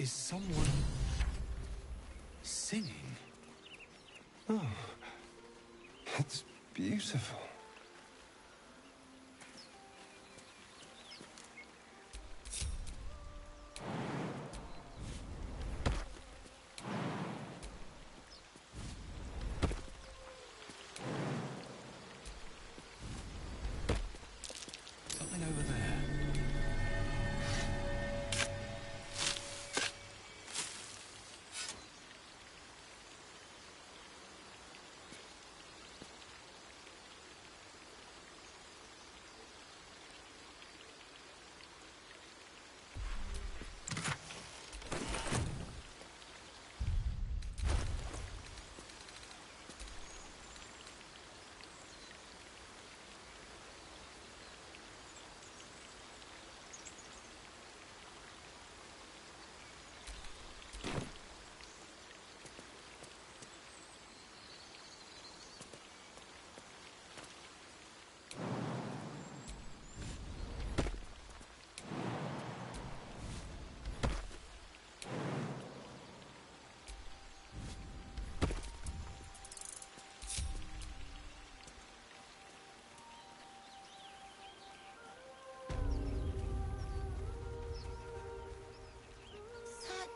is someone singing. Oh, it's beautiful. Something over there.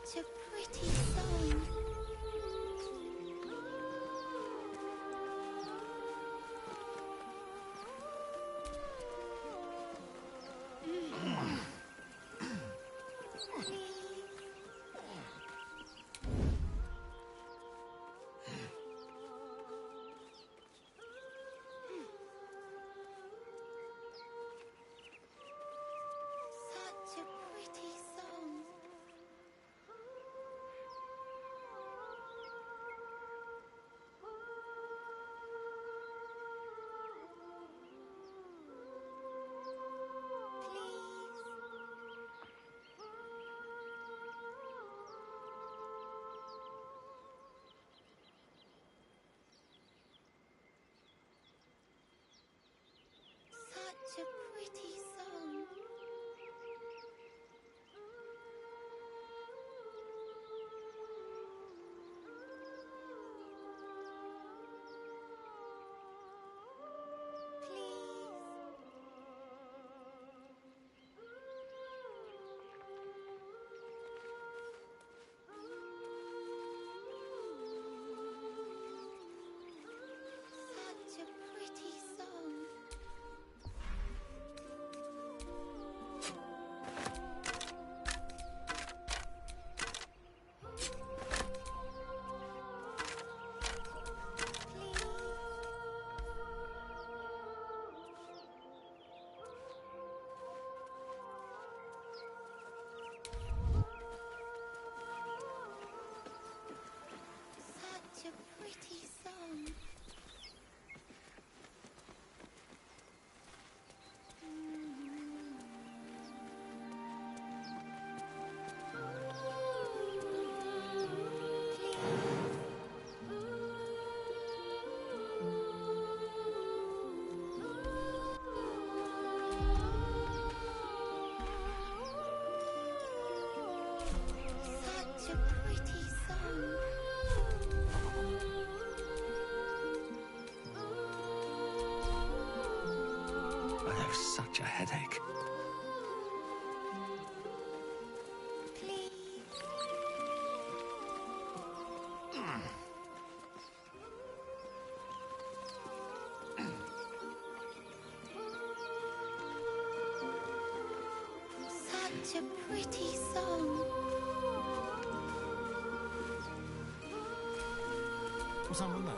Such a pretty song. Such a pretty song. Such a pretty song. Such a pretty song. Such a pretty song. Such a pretty song. I have such a headache. Please. Such a pretty song. Was someone there?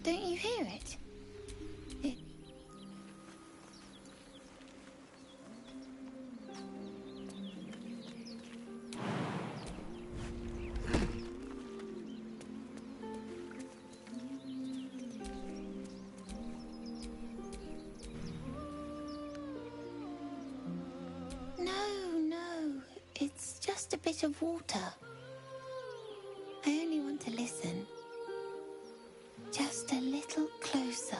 Don't you hear it? bit of water. I only want to listen. Just a little closer.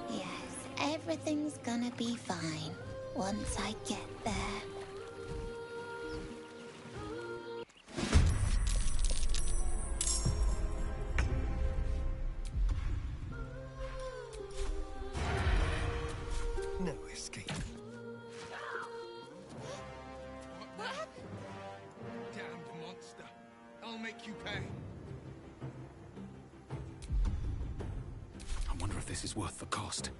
Yes, everything's gonna be fine once I get there. No escape. What happened? Damned monster. I'll make you pay. I wonder if this is worth the cost.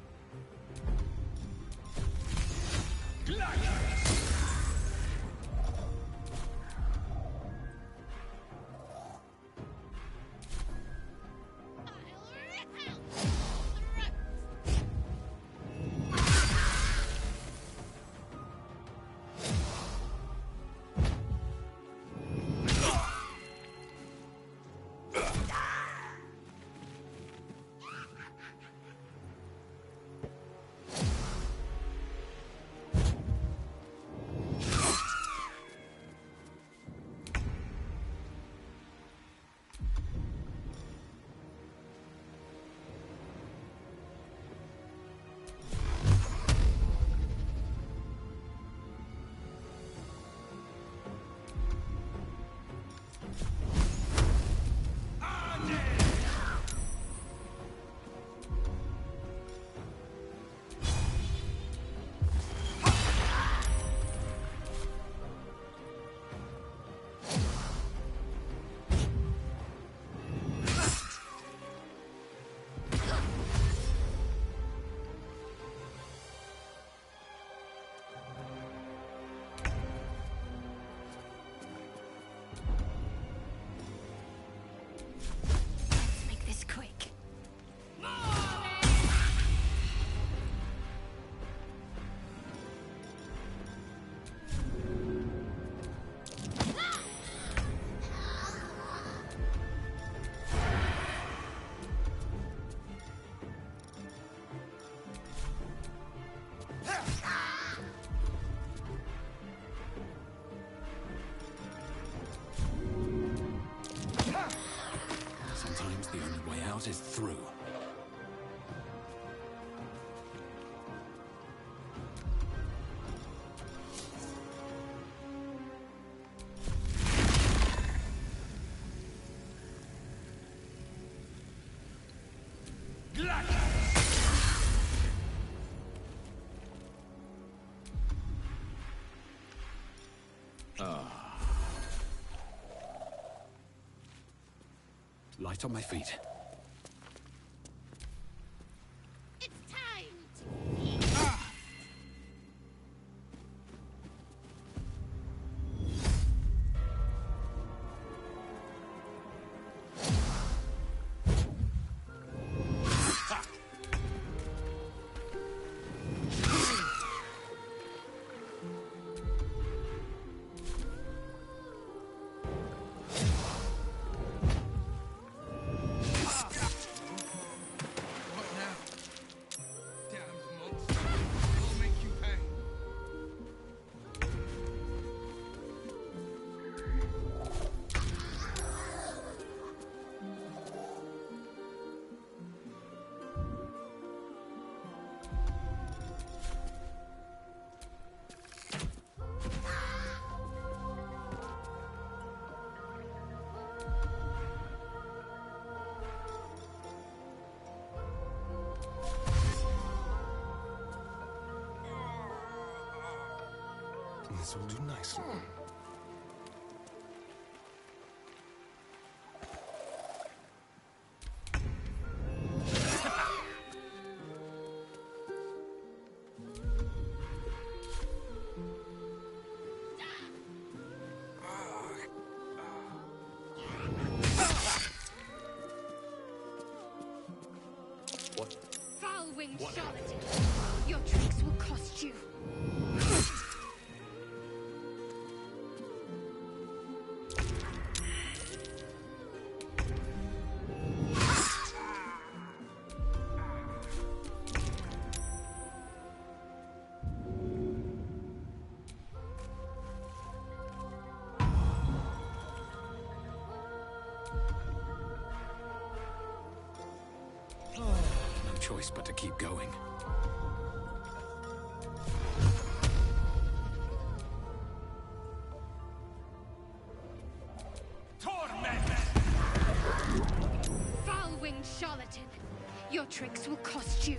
Let's make this quick. Sometimes the only way out is through. Light on my feet. It's time to... What now? Damned monster. I'll make you pay. This will do nicely. Foul-winged charlatan! Your tricks will cost you. choice but to keep going. Foul-winged charlatan! Your tricks will cost you.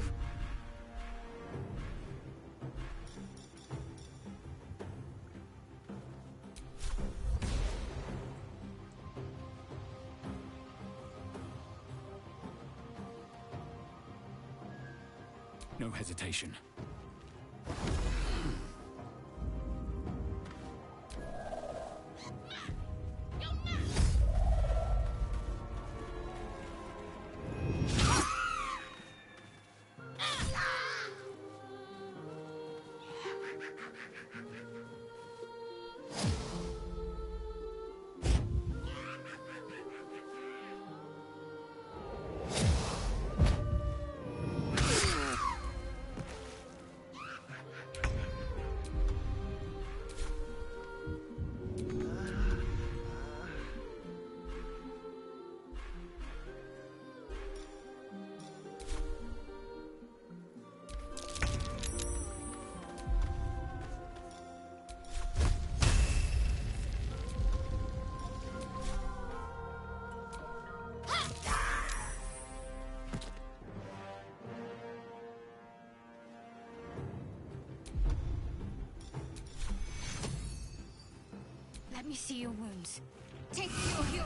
No hesitation. Let me see your wounds. Take your heal.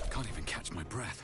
Can't even catch my breath.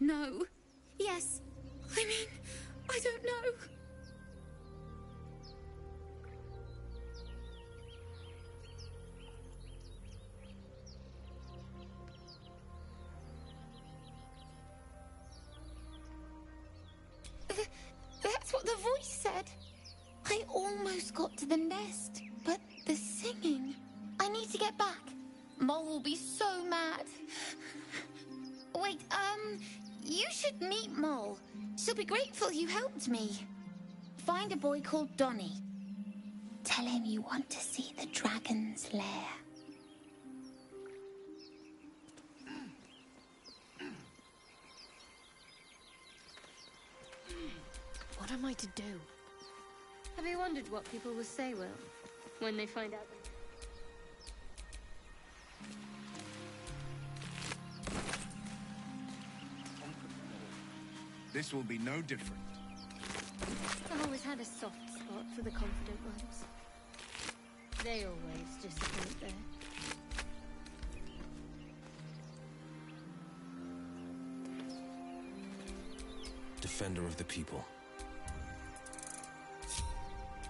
No. Yes. I mean, I don't know. That's what the voice said. I almost got to the nest, but the singing. I need to get back. Mole will be so mad. Wait, you should meet Mole. She'll be grateful you helped me. Find a boy called Donnie. Tell him you want to see the dragon's lair. What am I to do? Have you wondered what people will say, Will, when they find out? This will be no different. I've always had a soft spot for the confident ones. They always disappoint there. Defender of the people.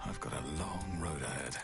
I've got a long road ahead.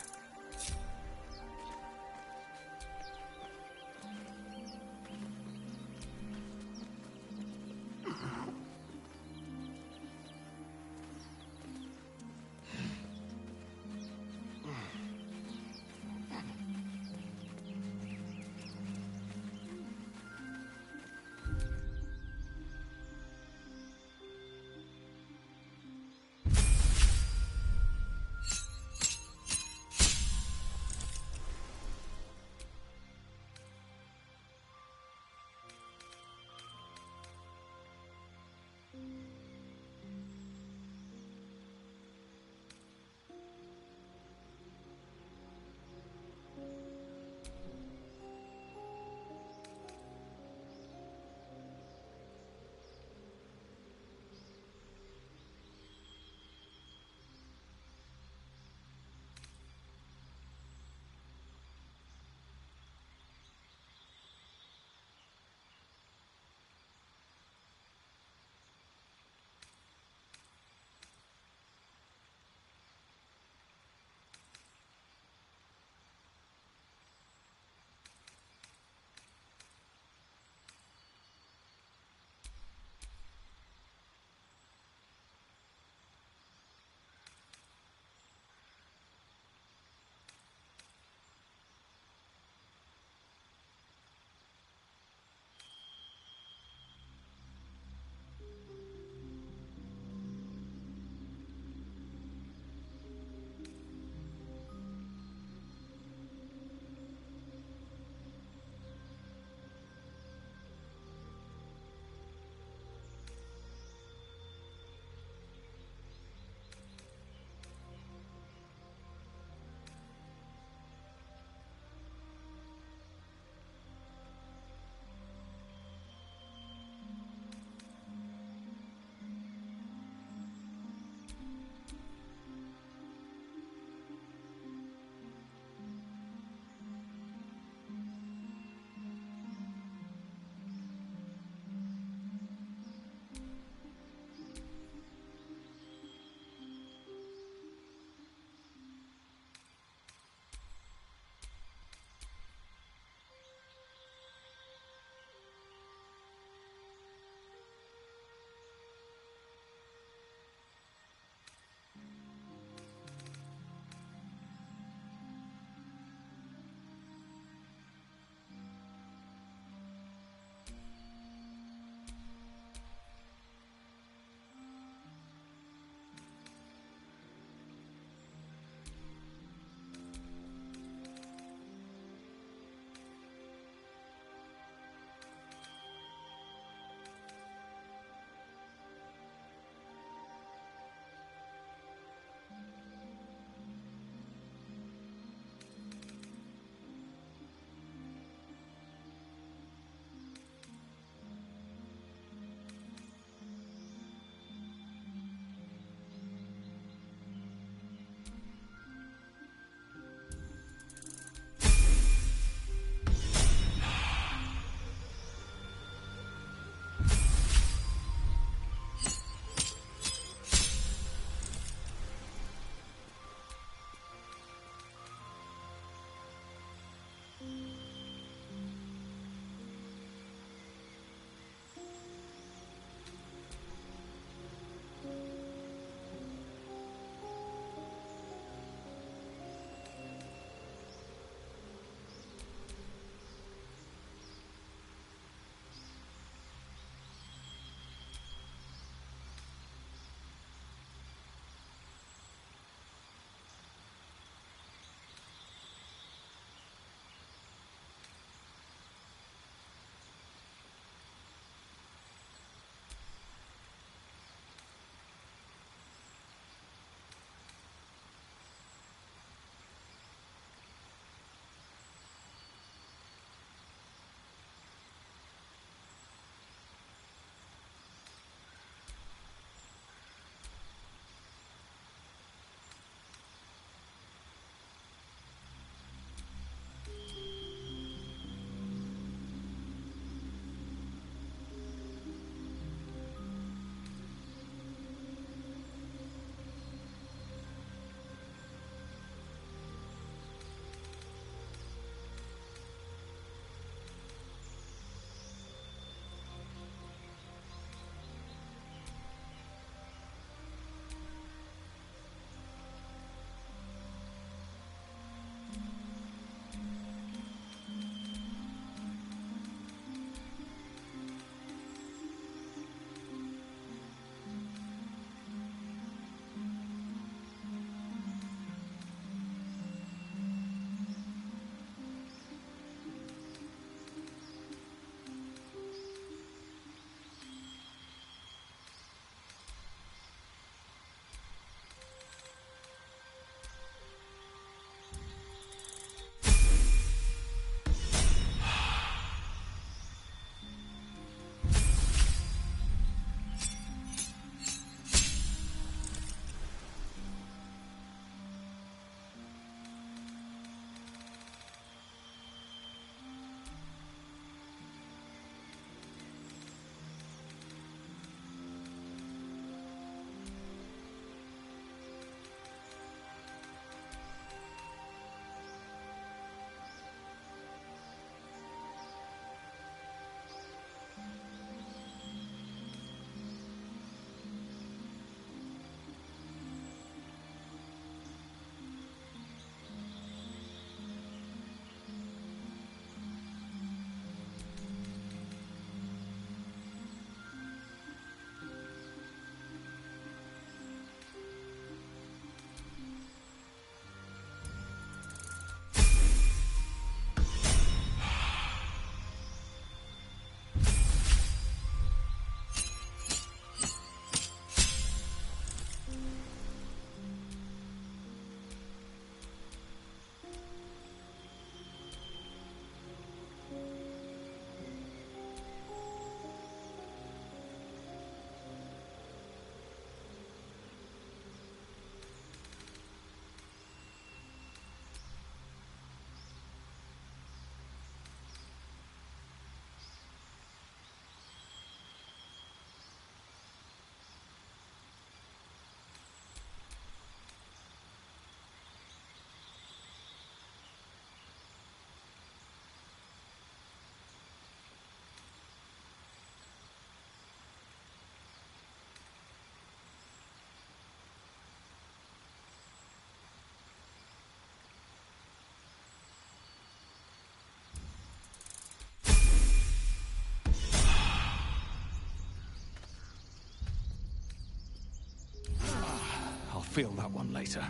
feel that one later.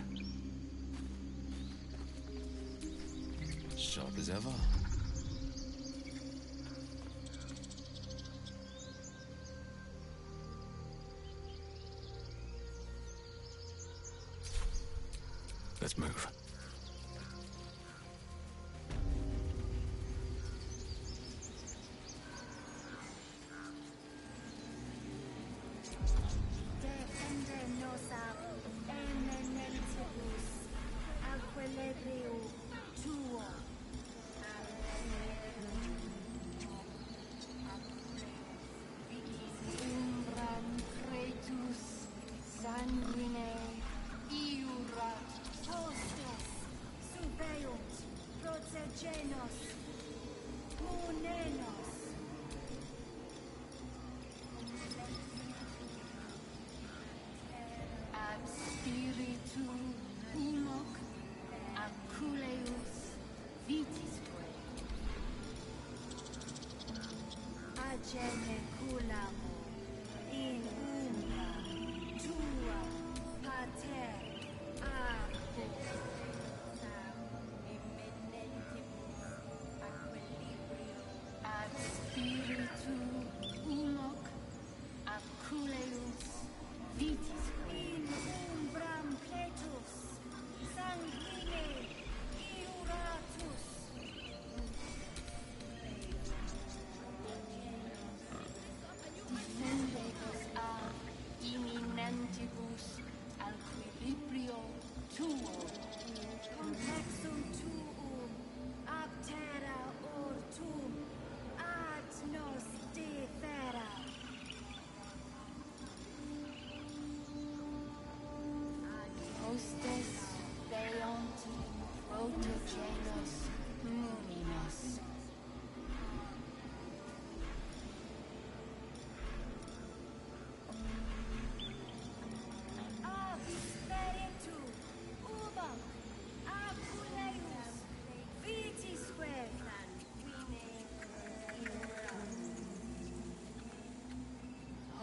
Sharp as ever. Let's move.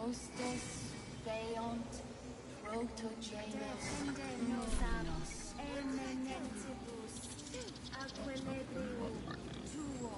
Hostess, Beont, Protogenos, Luminos, Eminentibus, Aquilibrio, Tuo.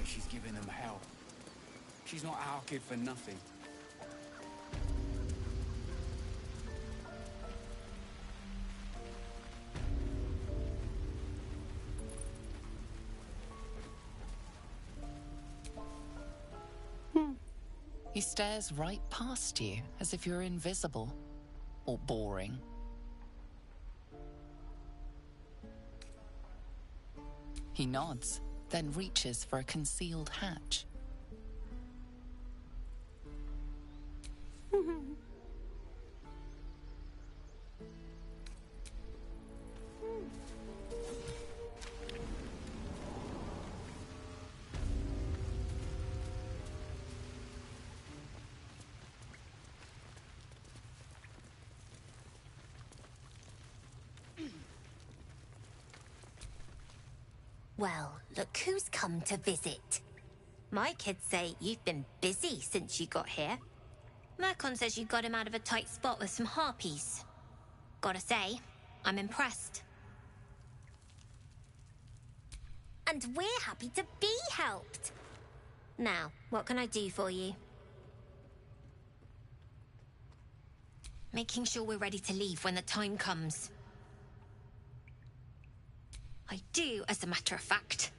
She's giving them hell. She's not our kid for nothing. He stares right past you, as if you're invisible or boring. He nods, then reaches for a concealed hatch. Well, look who's come to visit. My kids say you've been busy since you got here. Mercon says you got him out of a tight spot with some harpies. Gotta say, I'm impressed. And we're happy to be helped. Now, what can I do for you? Making sure we're ready to leave when the time comes. I do, as a matter of fact.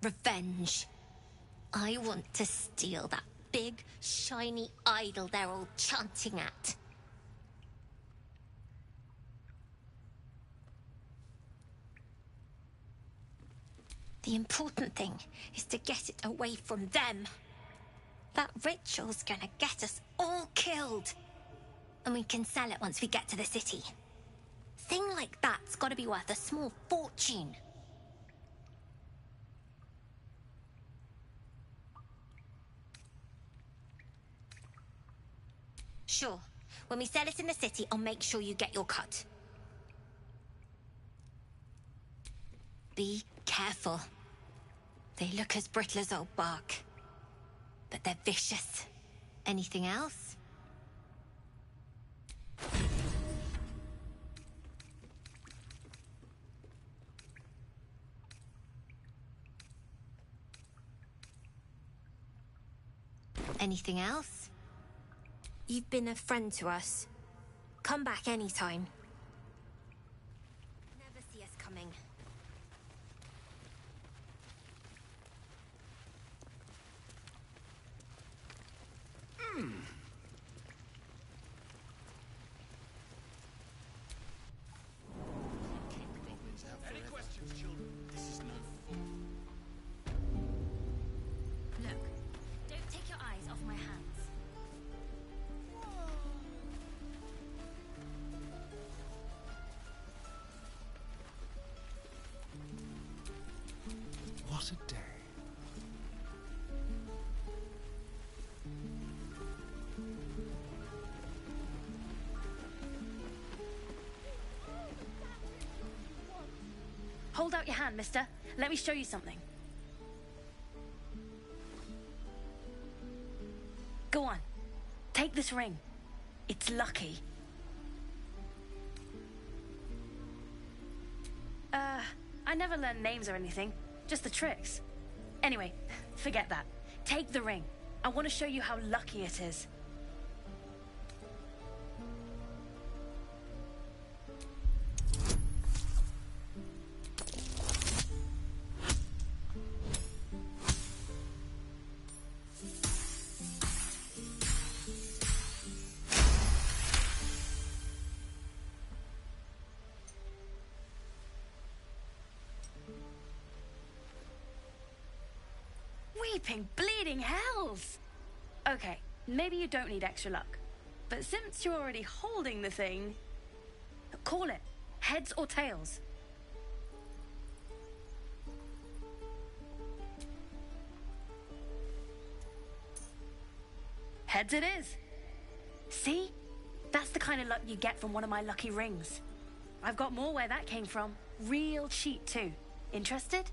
Revenge. I want to steal that big, shiny idol they're all chanting at. The important thing is to get it away from them. That ritual's gonna get us all killed. And we can sell it once we get to the city. Thing like that's gotta be worth a small fortune. Sure. When we sell it in the city, I'll make sure you get your cut. Be careful. They look as brittle as old bark. But they're vicious. Anything else? Anything else? You've been a friend to us. Come back anytime. Never see us coming. Any questions, children? This is no fun. Look, don't take your eyes off my hands. What a day. Hold out your hand, mister. Let me show you something. Go on. Take this ring. It's lucky. I never learned names or anything. Just the tricks. Anyway, forget that. Take the ring. I want to show you how lucky it is. Weeping bleeding hells! Okay, maybe you don't need extra luck. But since you're already holding the thing, call it heads or tails. Heads it is. See? That's the kind of luck you get from one of my lucky rings. I've got more where that came from. Real cheap too. Interested?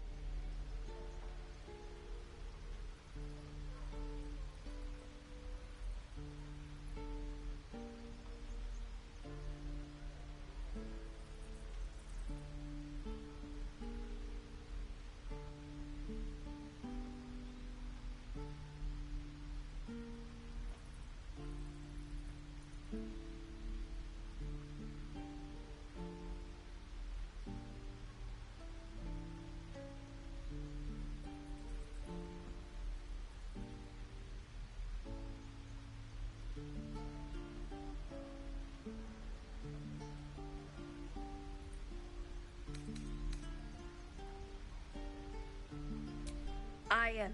I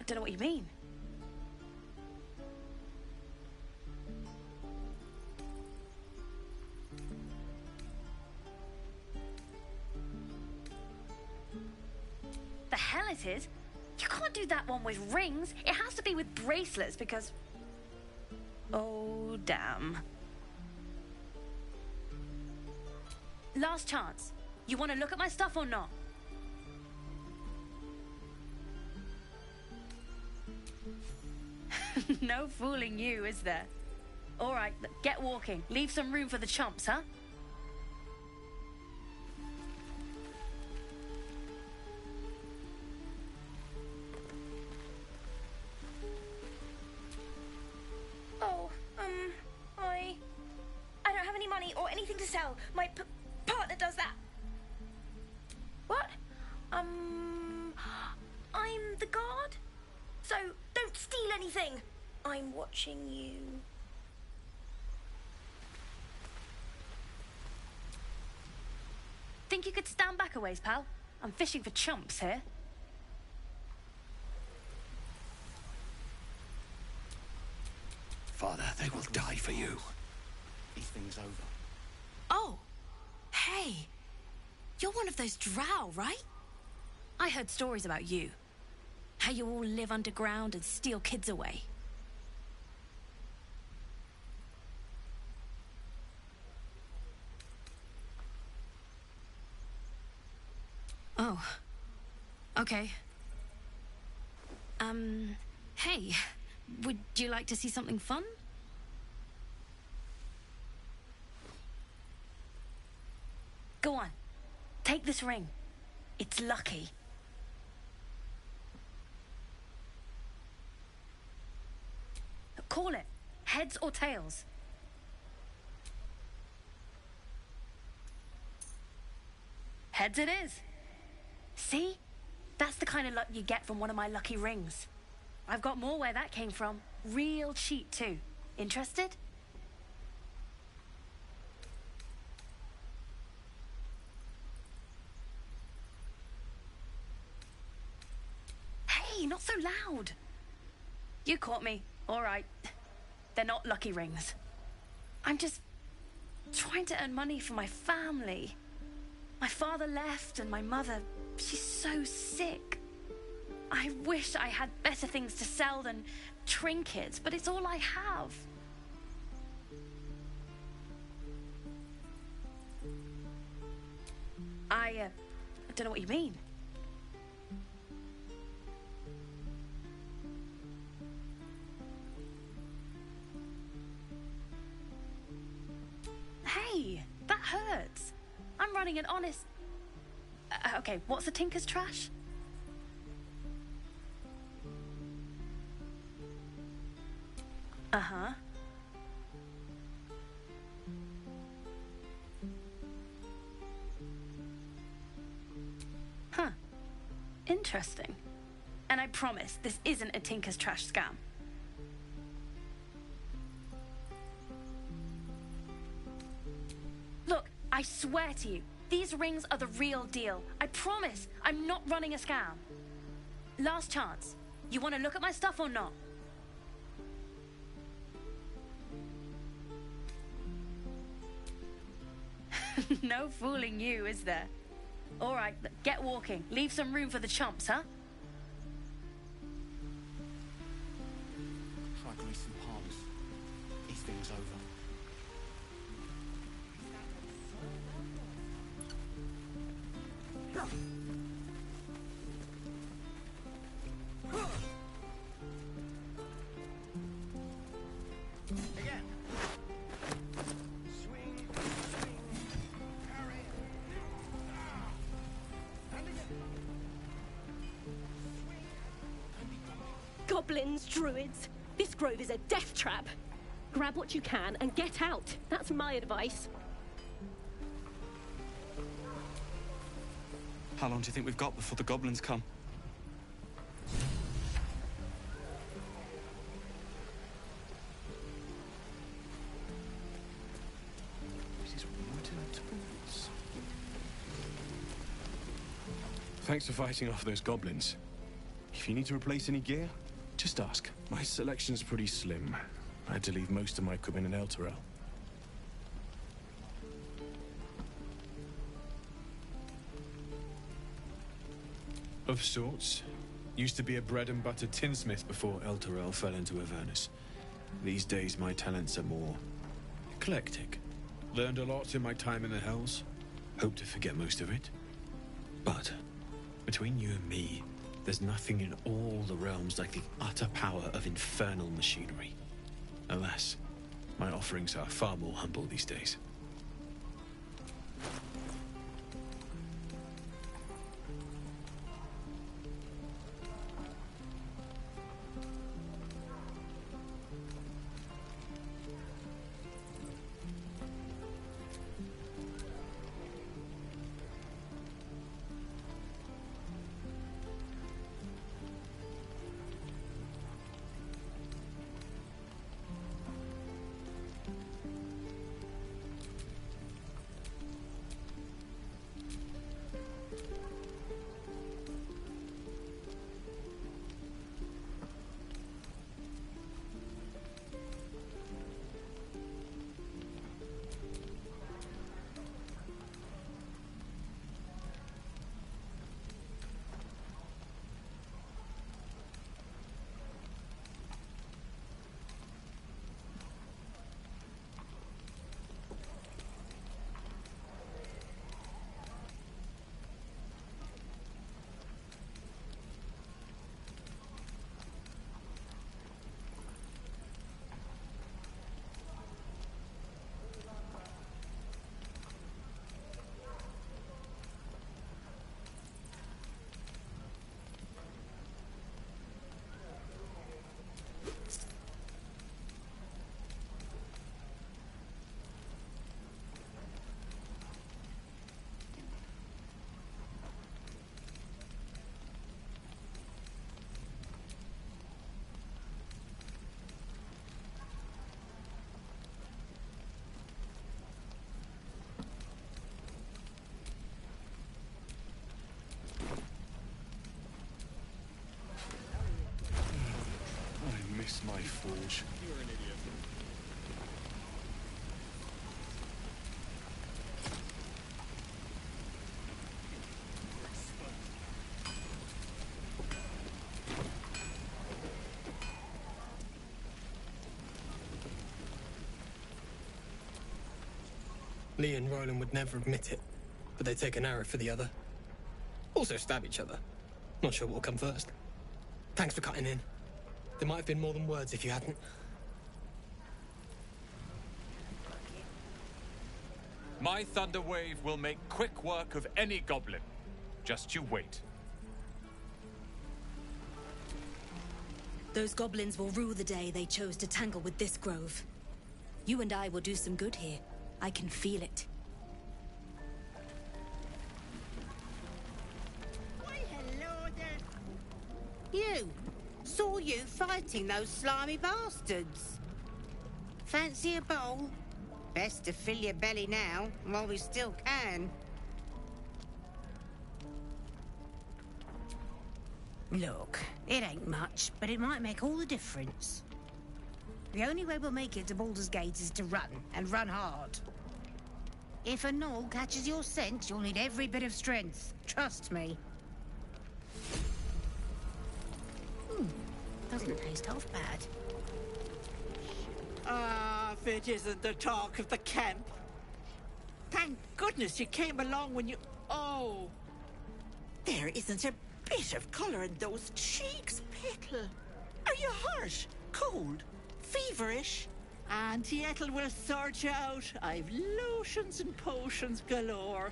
don't know what you mean. The hell it is? You can't do that one with rings. It has to be with bracelets because... Oh, damn. Last chance. You want to look at my stuff or not? No fooling you, is there? All right, get walking. Leave some room for the chumps, huh? Oh, I don't have any money or anything to sell. My partner does that. What? I'm the guard. So don't steal anything. I'm watching you. Think you could stand back a ways, pal? I'm fishing for chumps here. Father, they will die for you. This thing's over. Oh, hey. You're one of those drow, right? I heard stories about you. How you all live underground and steal kids away. Oh. Okay. Hey. Would you like to see something fun? Go on. Take this ring. It's lucky. Call it. Heads or tails? Heads it is. See? That's the kind of luck you get from one of my lucky rings. I've got more where that came from. Real cheap, too. Interested? Hey, not so loud. You caught me. All right. They're not lucky rings. I'm just trying to earn money for my family. My father left and my mother, she's so sick. I wish I had better things to sell than trinkets, but it's all I have. I don't know what you mean. Hey, that hurts. I'm running an honest... okay, what's a tinker's trash? Uh-huh. Huh. Interesting. And I promise, this isn't a tinker's trash scam. Look, I swear to you, these rings are the real deal. I promise, I'm not running a scam. Last chance. You want to look at my stuff or not? No fooling you, is there? All right, get walking. Leave some room for the chumps, huh? Try grease some palms. This thing's over. Again. Swing, swing, parry. And again. Goblins, druids. This grove is a death trap. Grab what you can and get out. That's my advice. How long do you think we've got before the goblins come? Thanks for fighting off those goblins. If you need to replace any gear, just ask. My selection's pretty slim. I had to leave most of my equipment in Elturel. Of sorts. Used to be a bread and butter tinsmith before Elturel fell into Avernus. These days my talents are more eclectic. Learned a lot in my time in the Hells. Hope to forget most of it. But between you and me, There's nothing in all the realms like the utter power of infernal machinery. Alas, my offerings are far more humble these days. I miss my forge. You're an idiot. Lee and Roland would never admit it, but they'd take an arrow for the other. Also stab each other. Not sure what will come first. Thanks for cutting in. There might have been more than words if you hadn't. My thunder wave will make quick work of any goblin. Just you wait. Those goblins will rue the day they chose to tangle with this grove. You and I will do some good here. I can feel it. Why, hello there. You. Saw you fighting those slimy bastards. Fancy a bowl? Best to fill your belly now, while we still can. Look, it ain't much, but it might make all the difference. The only way we'll make it to Baldur's Gate is to run, and run hard. If a gnoll catches your scent, you'll need every bit of strength. Trust me. Doesn't taste half bad. Ah, if it isn't the talk of the camp. Thank goodness you came along when you... Oh! There isn't a bit of colour in those cheeks, Petal. Are you hurt? Cold? Feverish? Auntie Ethel will sort you out. I've lotions and potions galore.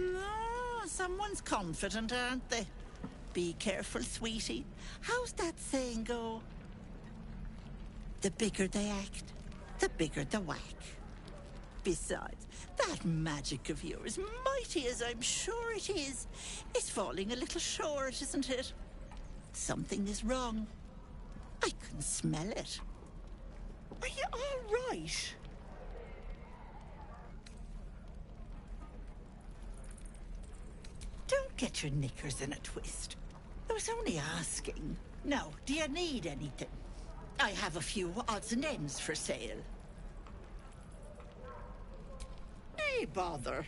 Ah, someone's confident, aren't they? Be careful, sweetie. How's that saying go? The bigger they act, the bigger the whack. Besides, that magic of yours, mighty as I'm sure it is falling a little short, isn't it? Something is wrong. I can smell it. Are you all right? Don't get your knickers in a twist. I was only asking. Now, do you need anything? I have a few odds and ends for sale. Nay, bother.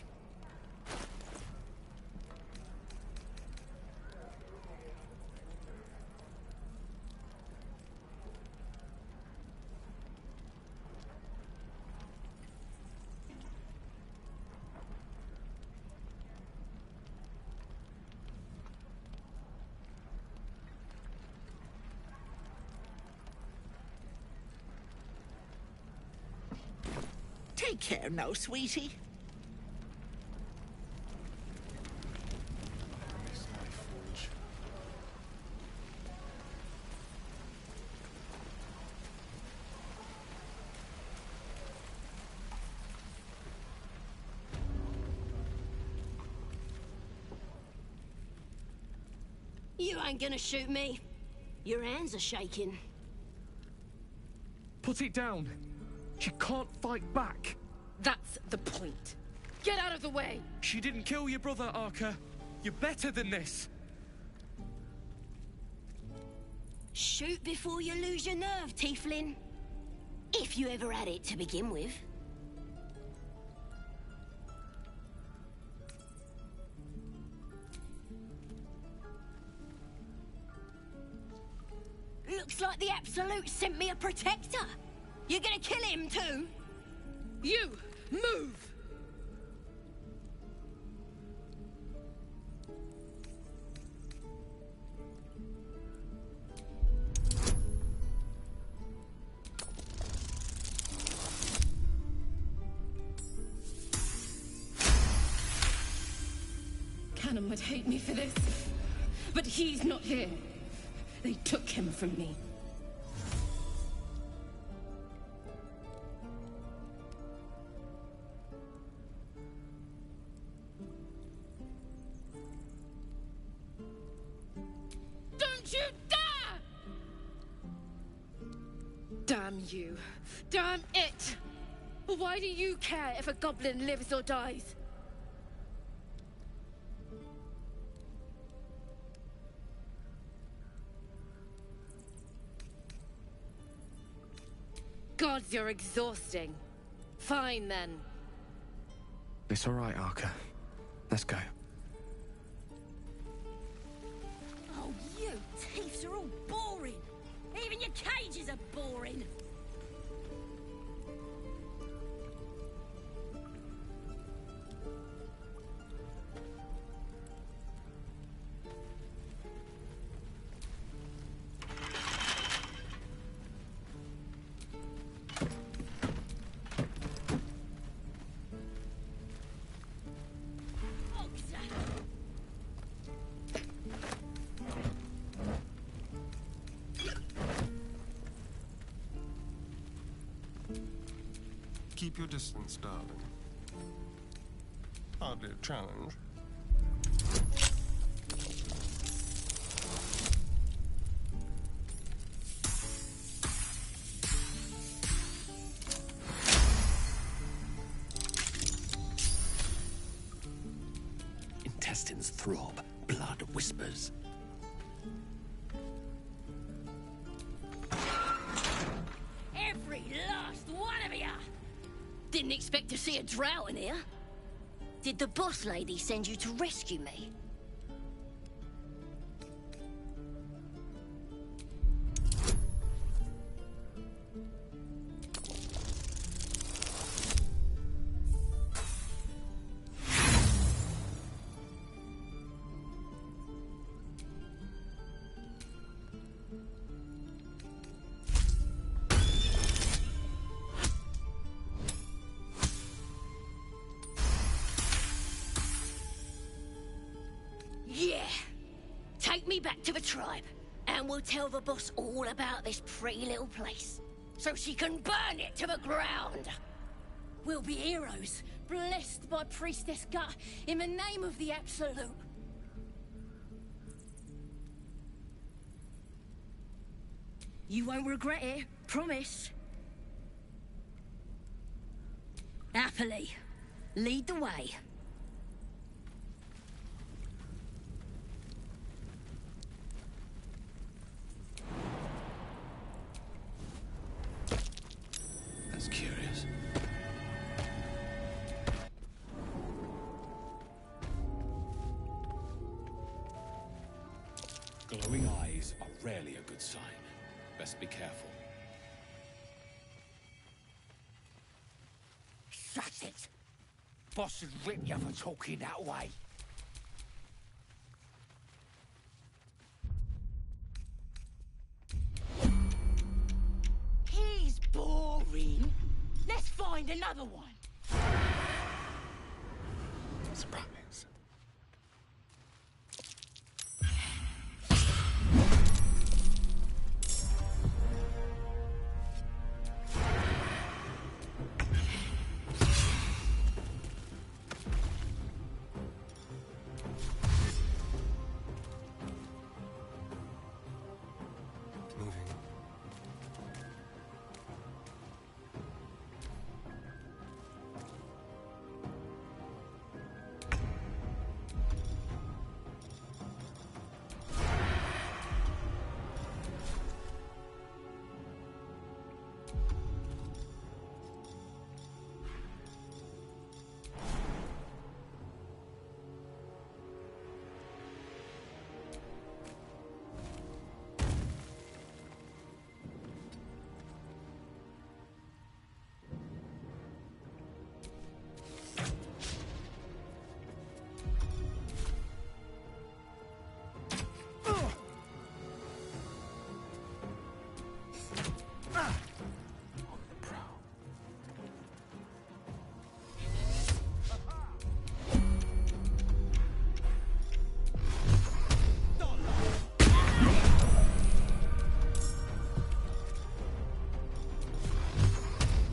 Take care now, sweetie. I miss my forge. You ain't gonna shoot me. Your hands are shaking. Put it down. She can't fight back. That's the point. Get out of the way! She didn't kill your brother, Arca. You're better than this. Shoot before you lose your nerve, Tieflin. If you ever had it to begin with. Looks like the Absolute sent me a protector. You're gonna kill him too? You, move! Cannon would hate me for this, but he's not here. They took him from me. Don't you dare! Damn you. Damn it! Why do you care if a goblin lives or dies? Gods, you're exhausting. Fine, then. It's all right, Arca. Let's go. Oh, you thieves are all boring. Even your cages are boring. Keep your distance, darling. Hardly a challenge. Intestines throb, blood whispers. Every last one of you! Didn't expect to see a drow in here. Did the boss lady send you to rescue me? Yeah. Take me back to the tribe, and we'll tell the boss all about this pretty little place, so she can burn it to the ground. We'll be heroes, blessed by Priestess Gut, in the name of the Absolute. You won't regret it, promise. Happily. Lead the way. That's curious. Glowing eyes are rarely a good sign. Best be careful. Shut it! Boss would rip you for talking that way. He's boring. Let's find another one. Surprise.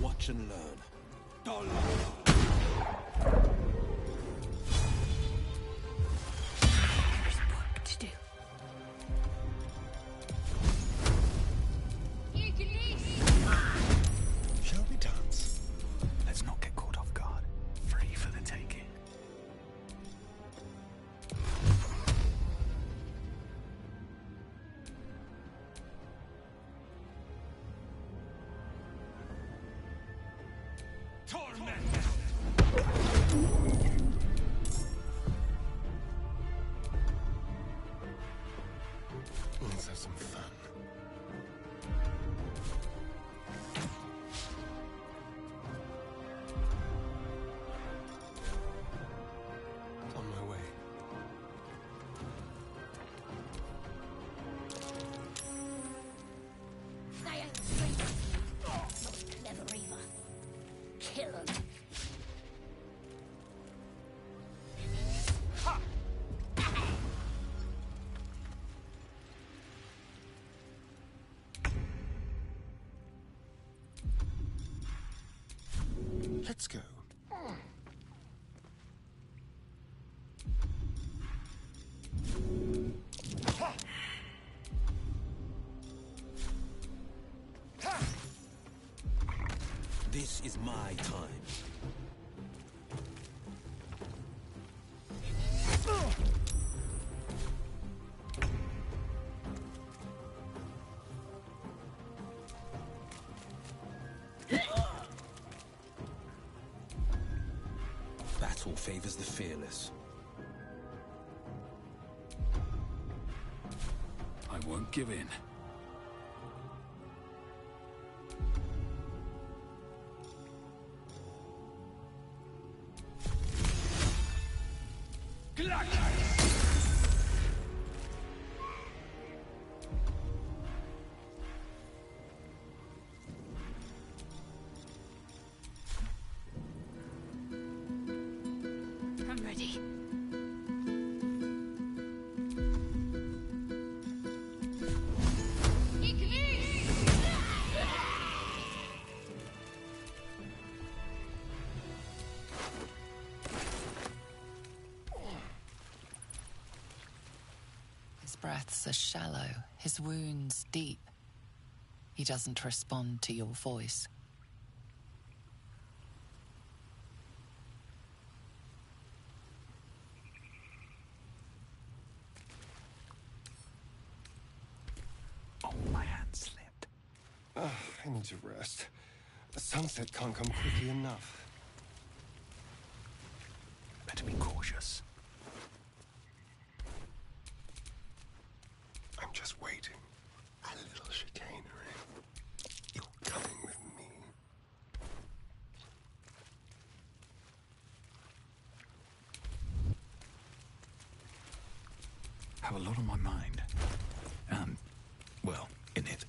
Watch and learn. There's work to do. Shall we dance? Let's not get caught off guard. Free for the taking. Let's have some fun. On my way. They ain't straight. Not clever either. Kill 'em. Let's go. This is my time. Battle favors the fearless. I won't give in. I'm ready. His breaths are shallow, his wounds deep. He doesn't respond to your voice. Oh, my hand slipped. I need to rest. The sunset can't come quickly enough. Better be cautious. I'm just waiting. A little chicanery. You're coming with me. Have a lot on my mind. Well, in it.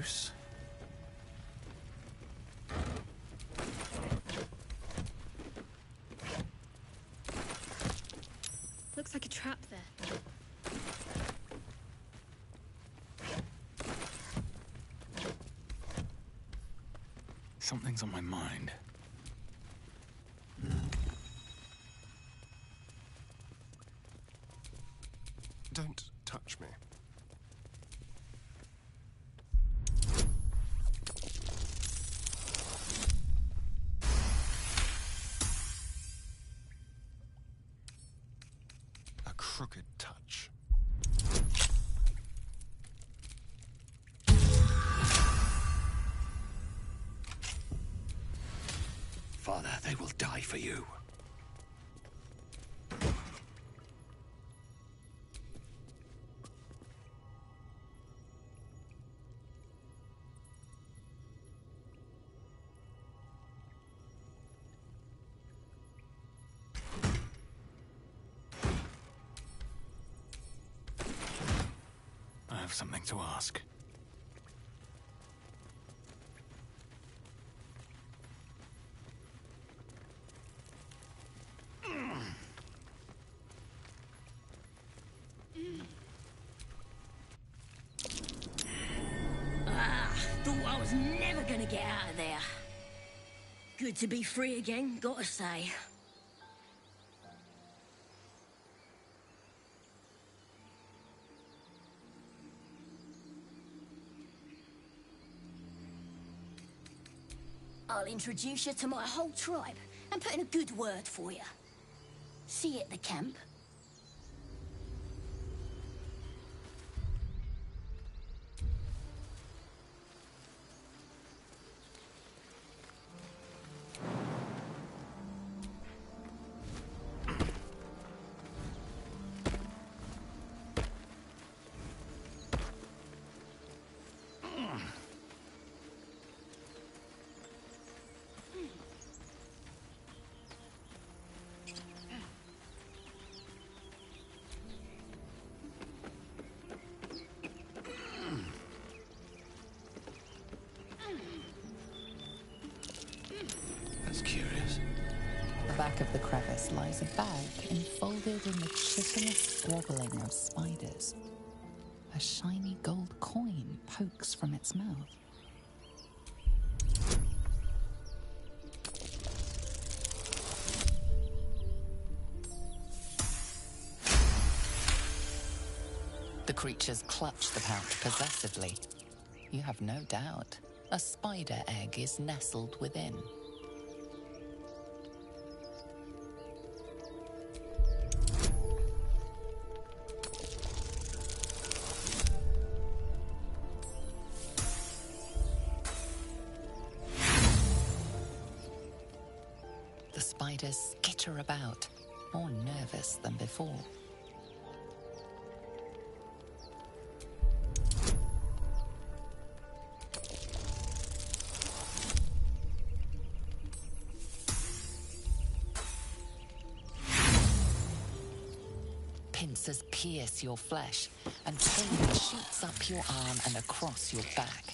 use. Looks like a trap there. Something's on my mind. Don't touch me. A crooked touch. Father, they will die for you. I have something to ask. Thought I was never gonna get out of there. Good to be free again, gotta say. I'll introduce you to my whole tribe and put in a good word for you. See you at the camp. That's curious. At the back of the crevice lies a bag enfolded in the chitinous squabbling of spiders. A shiny gold coin pokes from its mouth. The creatures clutch the pouch possessively. You have no doubt. A spider egg is nestled within. The spiders skitter about, more nervous than before. Pincers pierce your flesh, and pain shoots up your arm and across your back.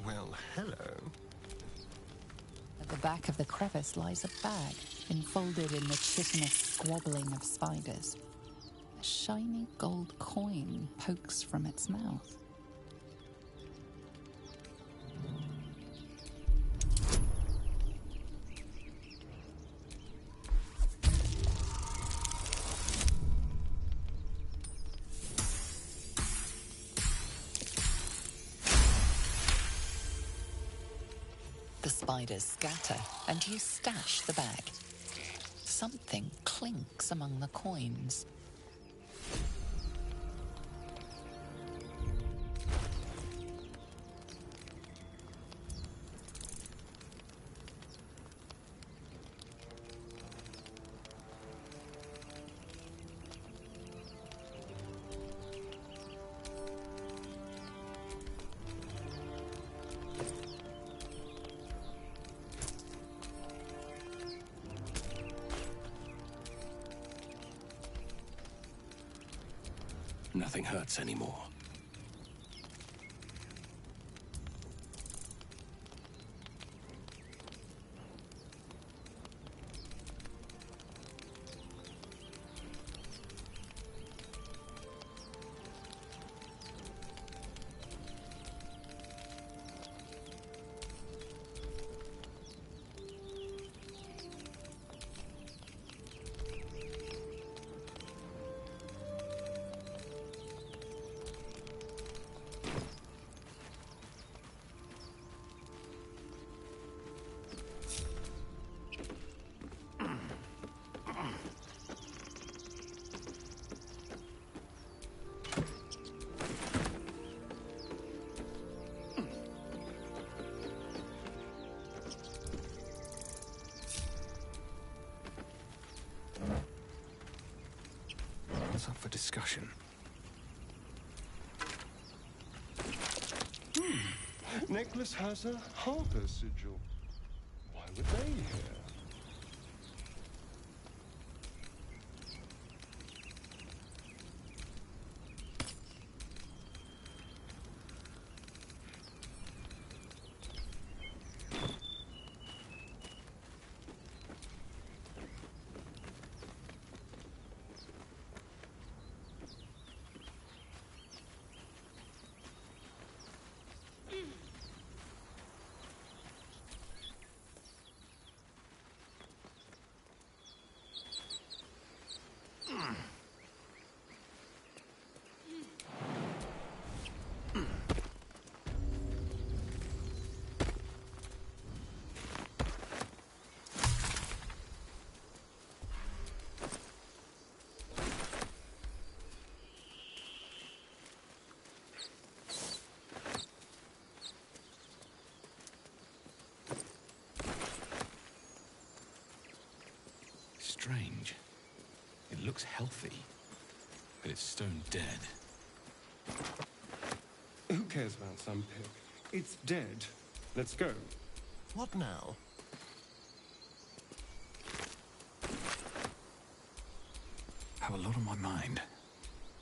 Well, hello. At the back of the crevice lies a bag, enfolded in the chitinous squabbling of spiders. A shiny gold coin pokes from its mouth. The spiders scatter, and you stash the bag. Something clinks among the coins. Nothing hurts anymore. What's up for discussion? Necklace has a Harper sigil. Why were they here? Strange. It looks healthy, but it's stone dead. Who cares about some pig? It's dead. Let's go. What now? I have a lot on my mind.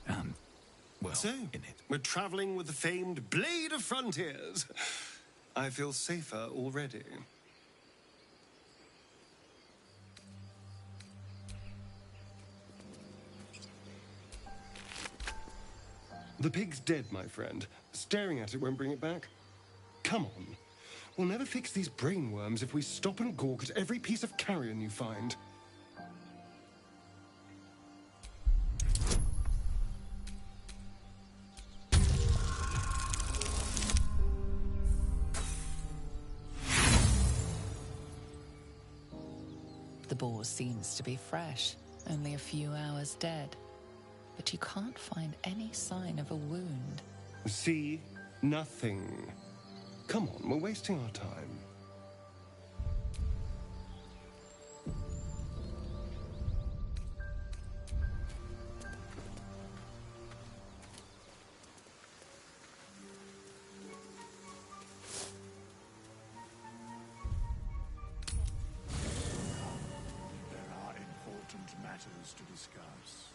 And, well, So, in it. we're traveling with the famed Blade of Frontiers. I feel safer already. The pig's dead, my friend. Staring at it won't bring it back. Come on. We'll never fix these brainworms if we stop and gawk at every piece of carrion you find. The boar seems to be fresh, only a few hours dead. But you can't find any sign of a wound. See? Nothing. Come on, we're wasting our time. There are important matters to discuss.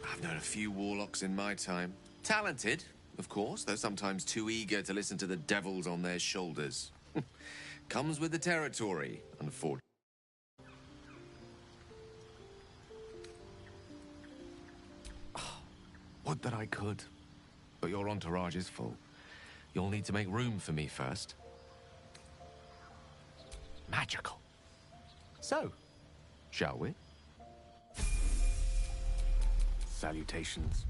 I've known a few warlocks in my time. Talented, of course, though sometimes too eager to listen to the devils on their shoulders. Comes with the territory, unfortunately. Would that I could. But your entourage is full. You'll need to make room for me first. Magical. So, shall we? Salutations.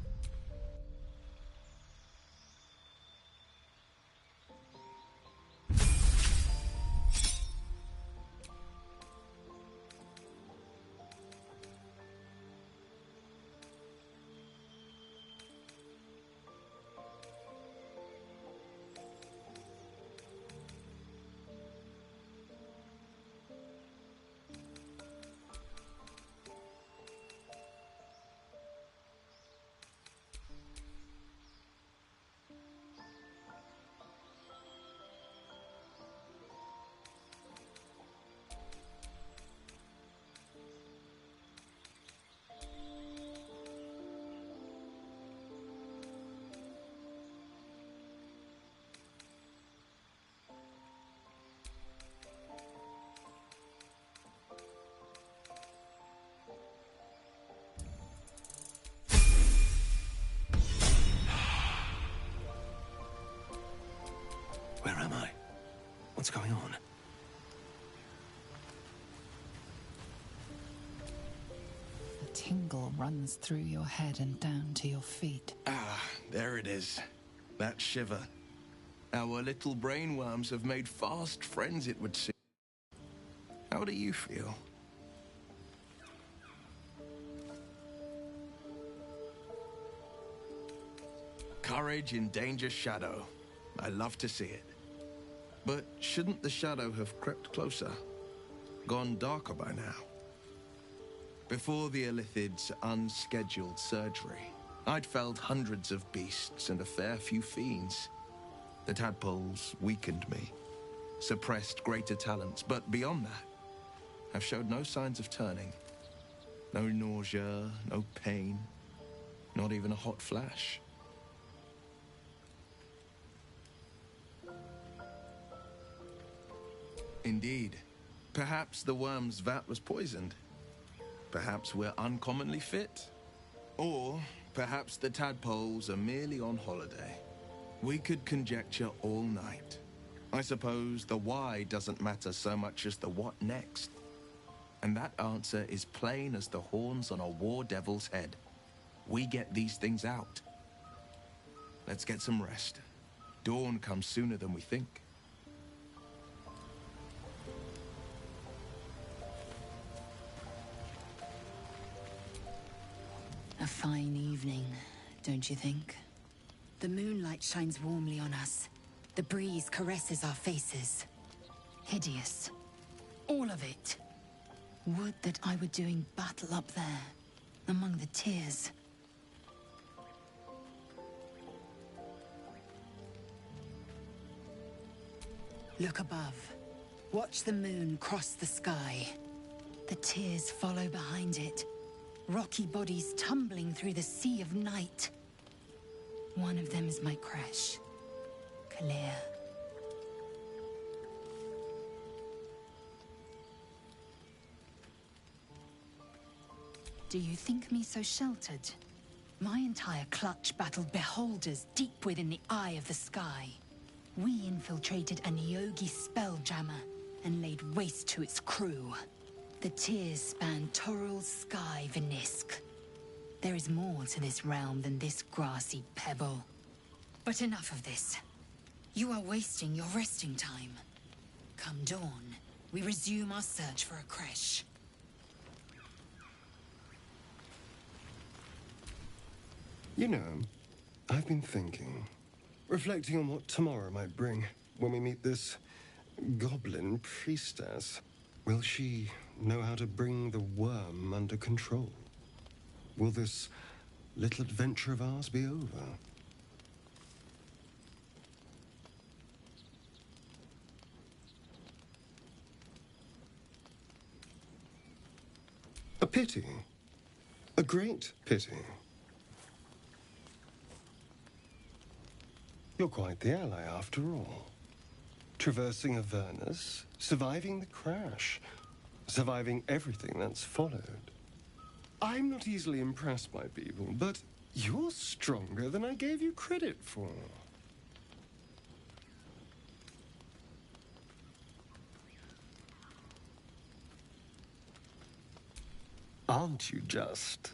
What's going on? A tingle runs through your head and down to your feet. Ah, there it is. That shiver. Our little brainworms have made fast friends, it would seem. How do you feel? Courage in danger's shadow. I love to see it. But shouldn't the shadow have crept closer? Gone darker by now? Before the Illithid's unscheduled surgery, I'd felled hundreds of beasts and a fair few fiends. The tadpoles weakened me, suppressed greater talents, but beyond that, I've showed no signs of turning. No nausea, no pain, not even a hot flash. Indeed. Perhaps the worm's vat was poisoned. Perhaps we're uncommonly fit. Or perhaps the tadpoles are merely on holiday. We could conjecture all night. I suppose the why doesn't matter so much as the what next. And that answer is plain as the horns on a war devil's head. We get these things out. Let's get some rest. Dawn comes sooner than we think. A fine evening, don't you think? The moonlight shines warmly on us. The breeze caresses our faces. Hideous. All of it. Would that I were doing battle up there, among the tears. Look above. Watch the moon cross the sky. The tears follow behind it. Rocky bodies tumbling through the sea of night. One of them is my crash. Clear. Do you think me so sheltered? My entire clutch battled beholders deep within the eye of the sky. We infiltrated a Nyogi spelljammer and laid waste to its crew. The tears span Toral's sky, Vinisk. There is more to this realm than this grassy pebble. But enough of this. You are wasting your resting time. Come dawn, we resume our search for a creche. You know, I've been thinking, reflecting on what tomorrow might bring when we meet this goblin priestess. Will she know how to bring the worm under control? Will this little adventure of ours be over? A pity. A great pity. You're quite the ally, after all. Traversing Avernus, surviving the crash, surviving everything that's followed. I'm not easily impressed by people, but you're stronger than I gave you credit for. Aren't you just?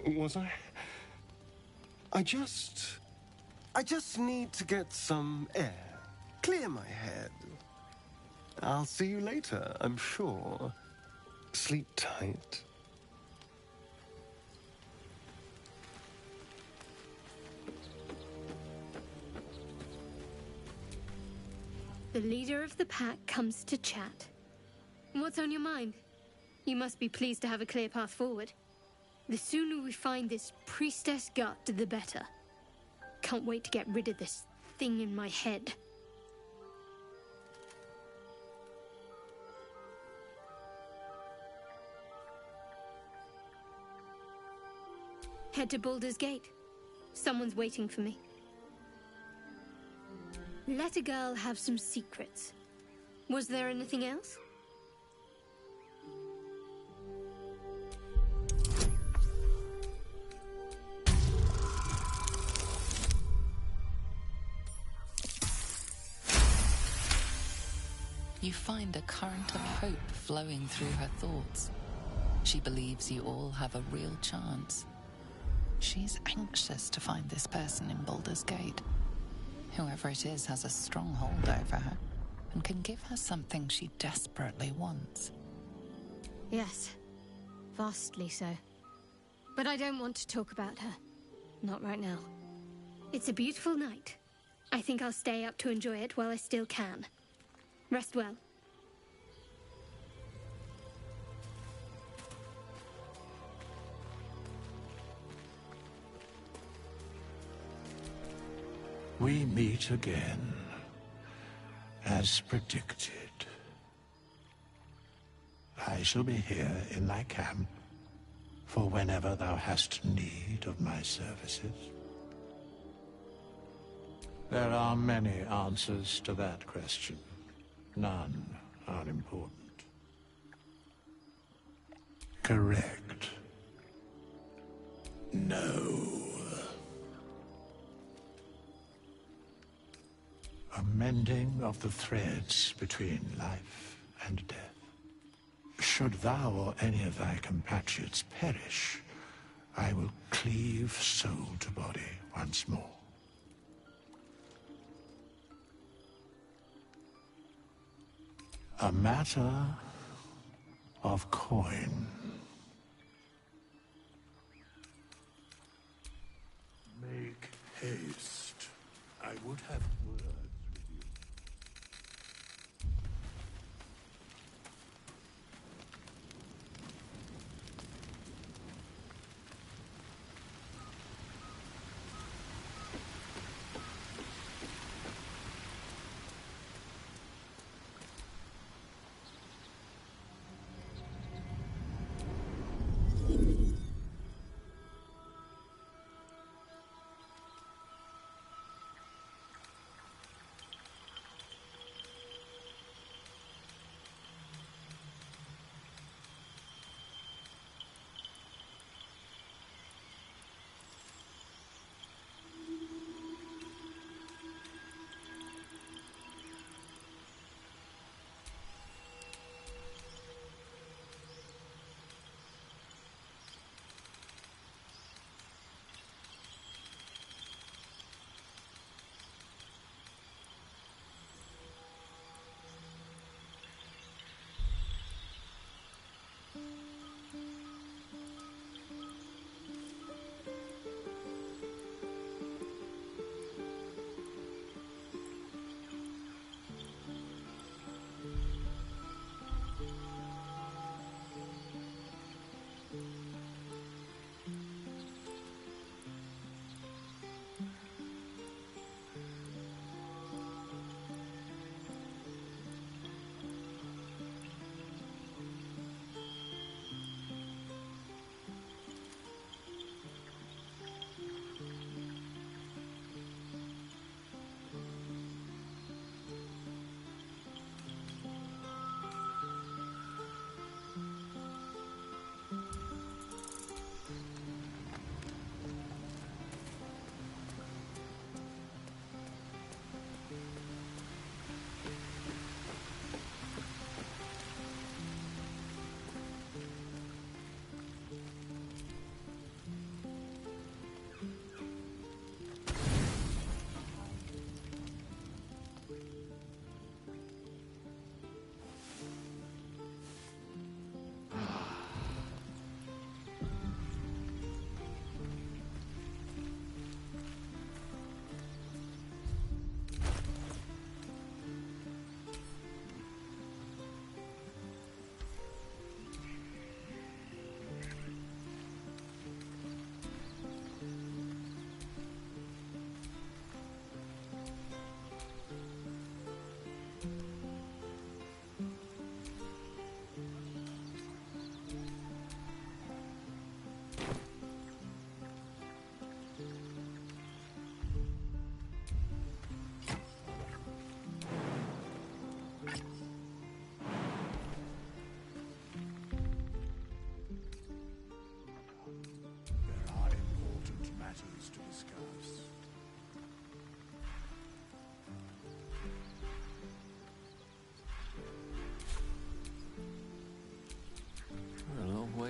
Was I? I just need to get some air. Clear my head. I'll see you later, I'm sure. Sleep tight. The leader of the pack comes to chat. What's on your mind? You must be pleased to have a clear path forward. The sooner we find this priestess gut, the better. Can't wait to get rid of this thing in my head. Head to Baldur's Gate. Someone's waiting for me. Let a girl have some secrets. Was there anything else? You find a current of hope flowing through her thoughts. She believes you all have a real chance. She's anxious to find this person in Baldur's Gate. Whoever it is has a strong hold over her and can give her something she desperately wants. Yes, vastly so. But I don't want to talk about her. Not right now. It's a beautiful night. I think I'll stay up to enjoy it while I still can. Rest well. We meet again, as predicted. I shall be here in thy camp for whenever thou hast need of my services. There are many answers to that question. None are important. Correct. No. A mending of the threads between life and death. Should thou or any of thy compatriots perish, I will cleave soul to body once more. A matter of coin. Make haste. I would have words with you.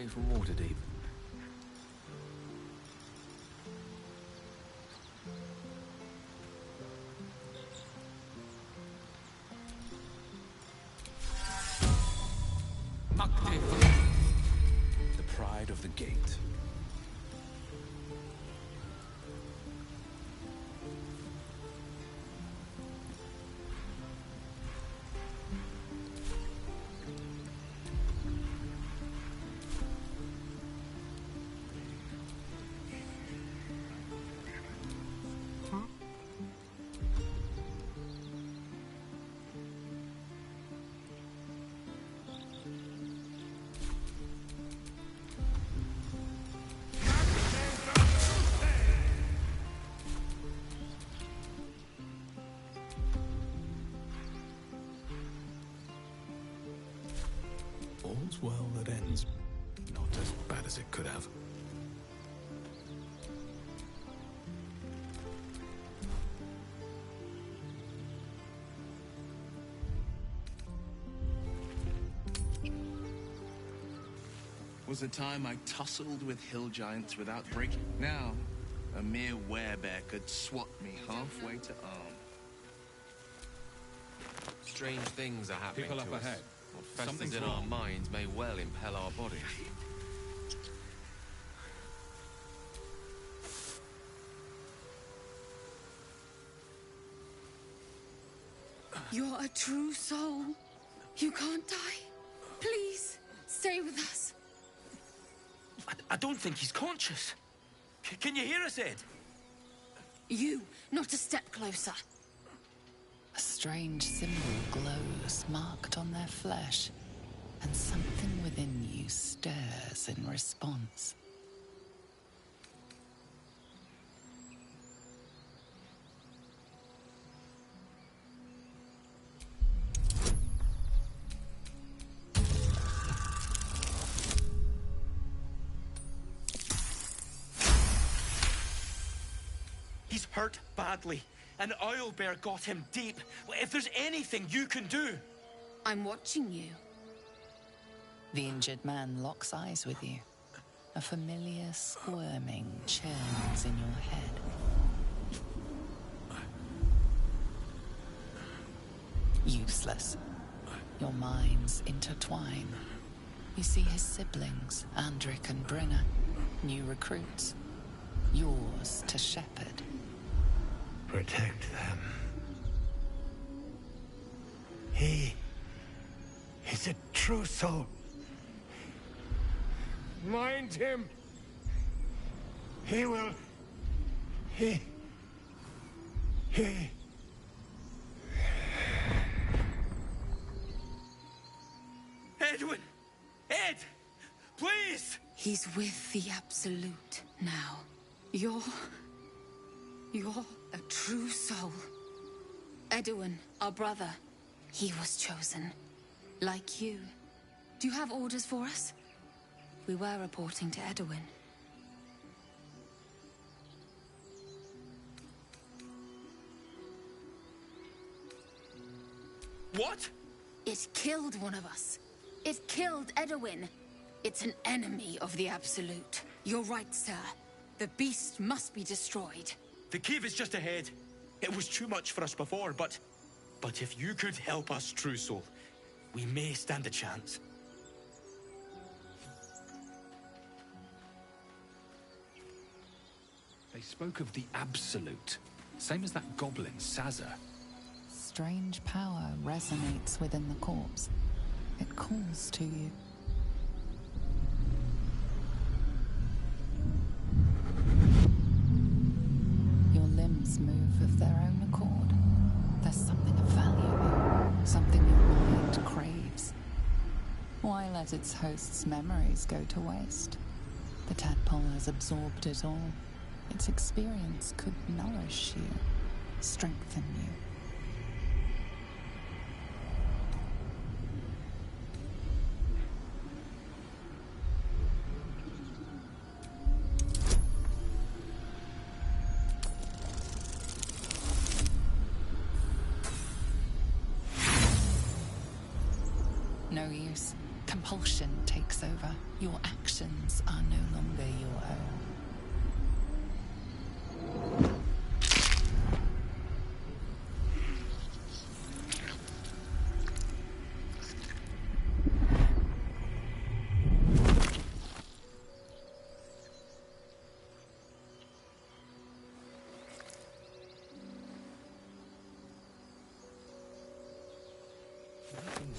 waiting for Waterdeep. The pride of the gate. All's well that ends. Not as bad as it could have. Was a time I tussled with hill giants without breaking. Now, a mere werebear could swat me halfway to arm. Strange things are happening People to up us. ahead. What festers Something's in our wrong. minds may well impel our bodies. You're a true soul. You can't die. Please, stay with us. I don't think he's conscious. Can you hear us, Ed? You, not a step closer. A strange symbol glows, marked on their flesh, and something within you stirs in response. He's hurt badly. An owlbear got him deep. If there's anything you can do... I'm watching you. The injured man locks eyes with you. A familiar squirming churns in your head. Useless. Your minds intertwine. You see his siblings, Andric and Brenna, new recruits. Yours to shepherd. Protect them. He is a true soul. Mind him. He will. He. Edwin! Ed! Please! He's with the Absolute now. You're a true soul. Edwin, our brother, he was chosen. Like you. Do you have orders for us? We were reporting to Edwin. What? It killed one of us. It killed Edwin. It's an enemy of the Absolute. You're right, sir. The beast must be destroyed. The cave is just ahead. It was too much for us before, but if you could help us, True Soul, we may stand a chance. They spoke of the Absolute. Same as that goblin, Sazza. Strange power resonates within the corpse. It calls to you. Your limbs move of their own accord. There's something of value, something your mind craves. Why let its host's memories go to waste? The tadpole has absorbed it all. Its experience could nourish you, strengthen you. No use. Compulsion takes over. Your actions are no longer your own.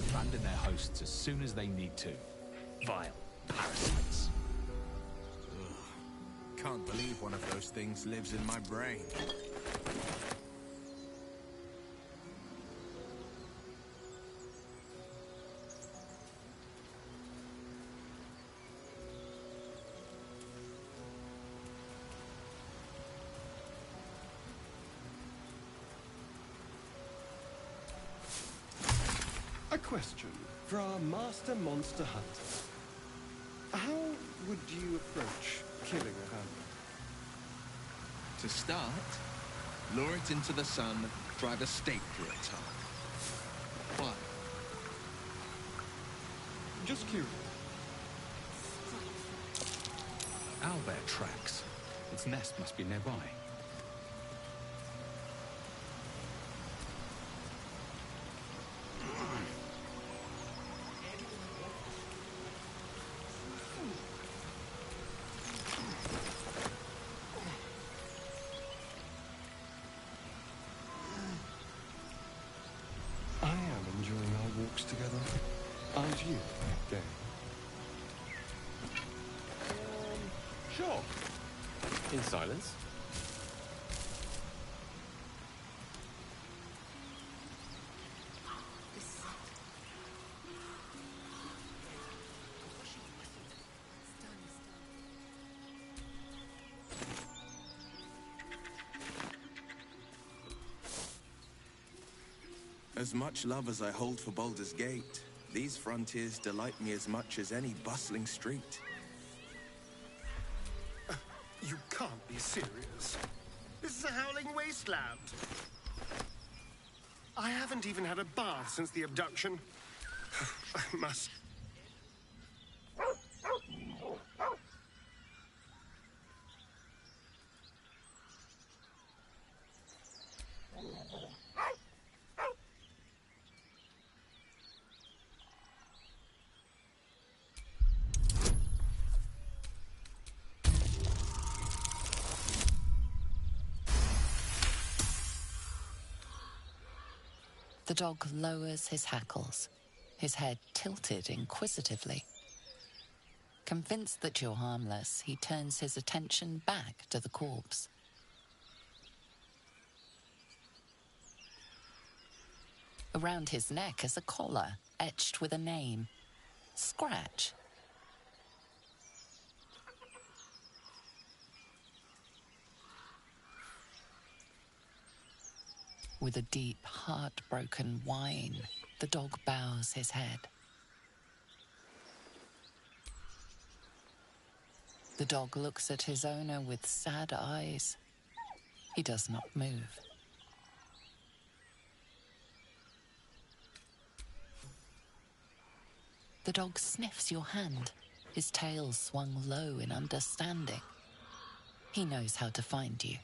Abandon their hosts as soon as they need to. Vile parasites. Ugh. Can't believe one of those things lives in my brain. A question for our master monster hunter. How would you approach killing a hunter? To start, lure it into the sun, drive a stake through its heart. Why? Just curious. Owlbear tracks. Its nest must be nearby. I am enjoying our walks together. Aren't you, Dane? Sure. In silence. As much love as I hold for Baldur's Gate, these frontiers delight me as much as any bustling street. You can't be serious. This is a howling wasteland. I haven't even had a bath since the abduction. I must... The dog lowers his hackles, his head tilted inquisitively. Convinced that you're harmless, he turns his attention back to the corpse. Around his neck is a collar etched with a name, Scratch. With a deep, heartbroken whine, the dog bows his head. The dog looks at his owner with sad eyes. He does not move. The dog sniffs your hand, his tail swung low in understanding. He knows how to find you.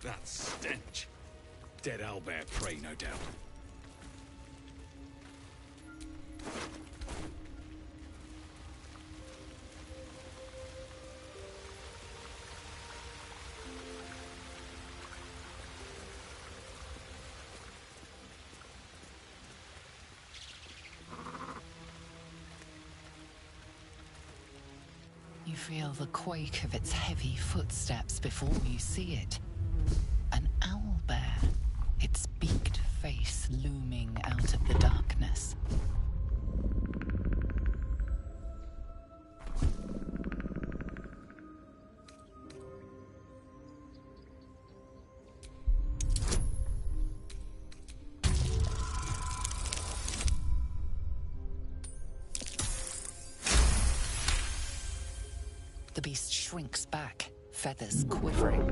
That stench. Dead owlbear prey, no doubt. feel the quake of its heavy footsteps before you see it. An owlbear, its beaked face looming out of the darkness. The beast shrinks back, feathers quivering.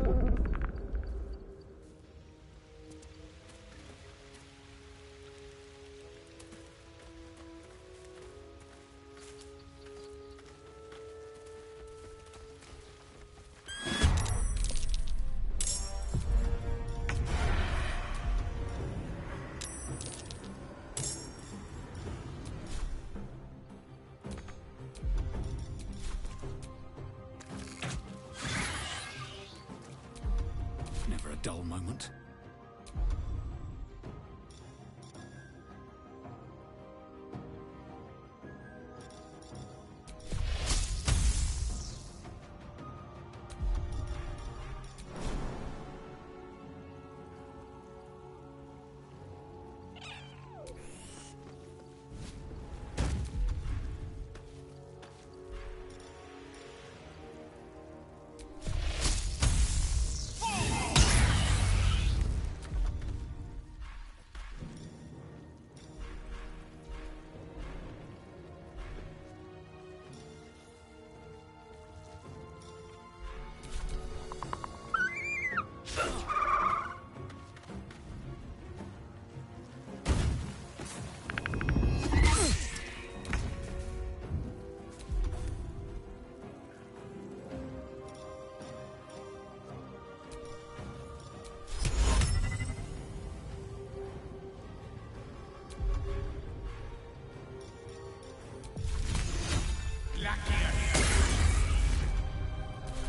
Never a dull moment.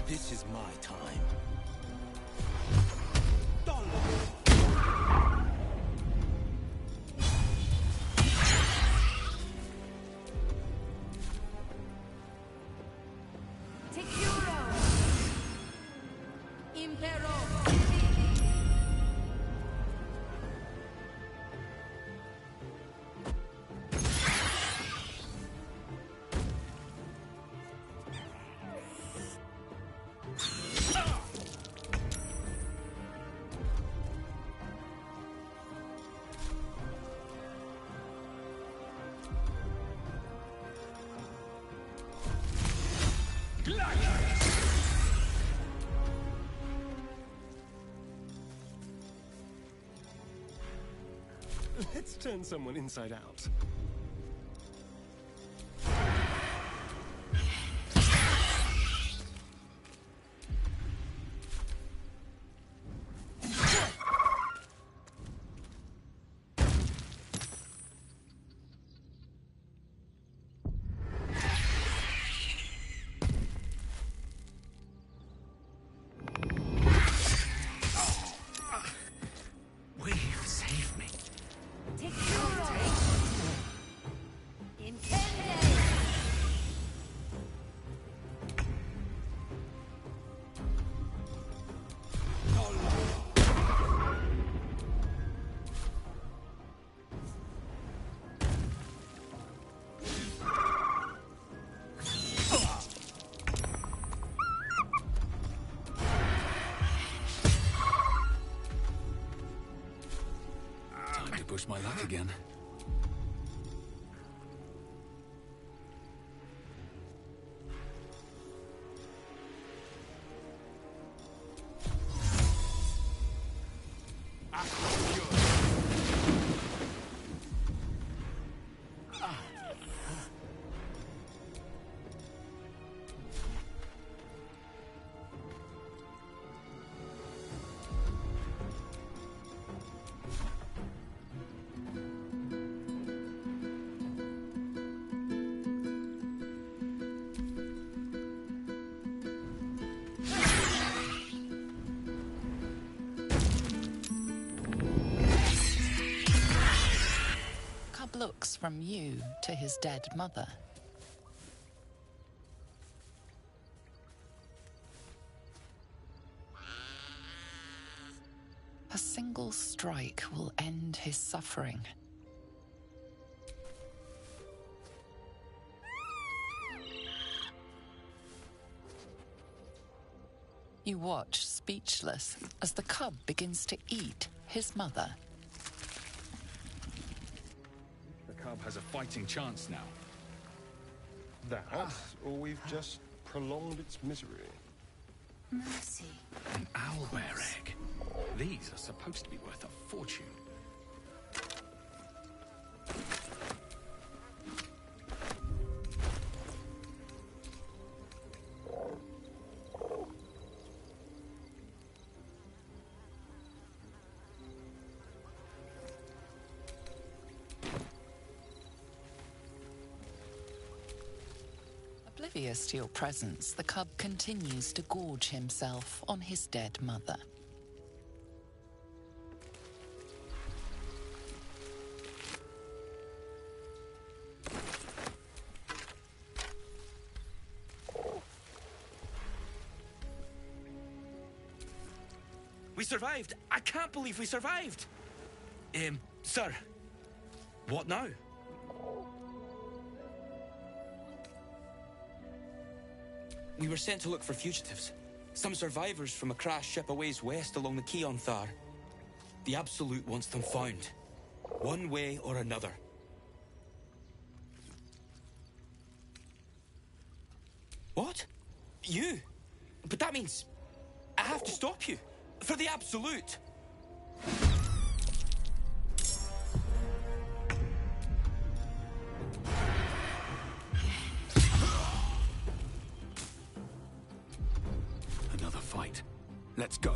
This is my time. Let's turn someone inside out. Push my luck again. Looks from you to his dead mother. single strike will end his suffering. You watch, speechless, as the cub begins to eat his mother. The cub has a fighting chance now. That, or we've just prolonged its misery. Mercy. An owlbear egg. These are supposed to be worth a fortune. Oblivious to your presence, the cub continues to gorge himself on his dead mother. We survived! I can't believe we survived! Sir, what now? We were sent to look for fugitives. Some survivors from a crashed ship a ways west along the quay on Thar. The Absolute wants them found. One way or another. What? You? But that means I have to stop you. For the Absolute. Another fight. Let's go.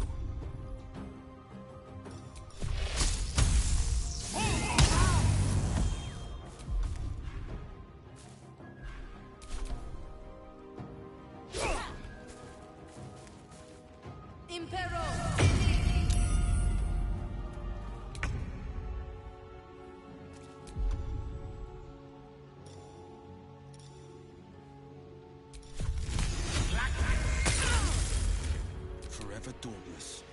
Forever dauntless.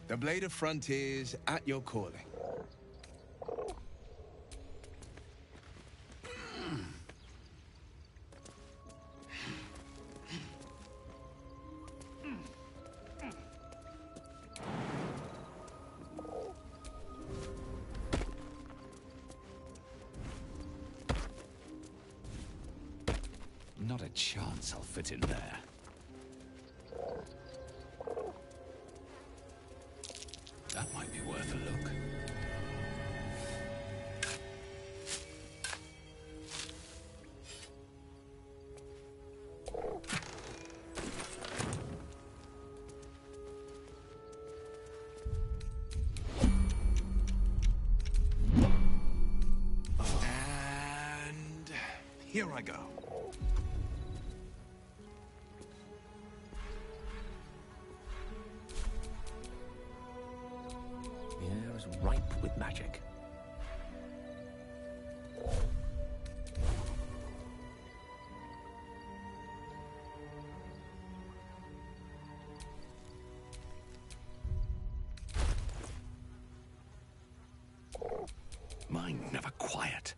The Blade of Frontiers at your calling. Not a chance I'll fit in there. That might be worth a look. And here I go. The air is ripe with magic. Mind never quiet.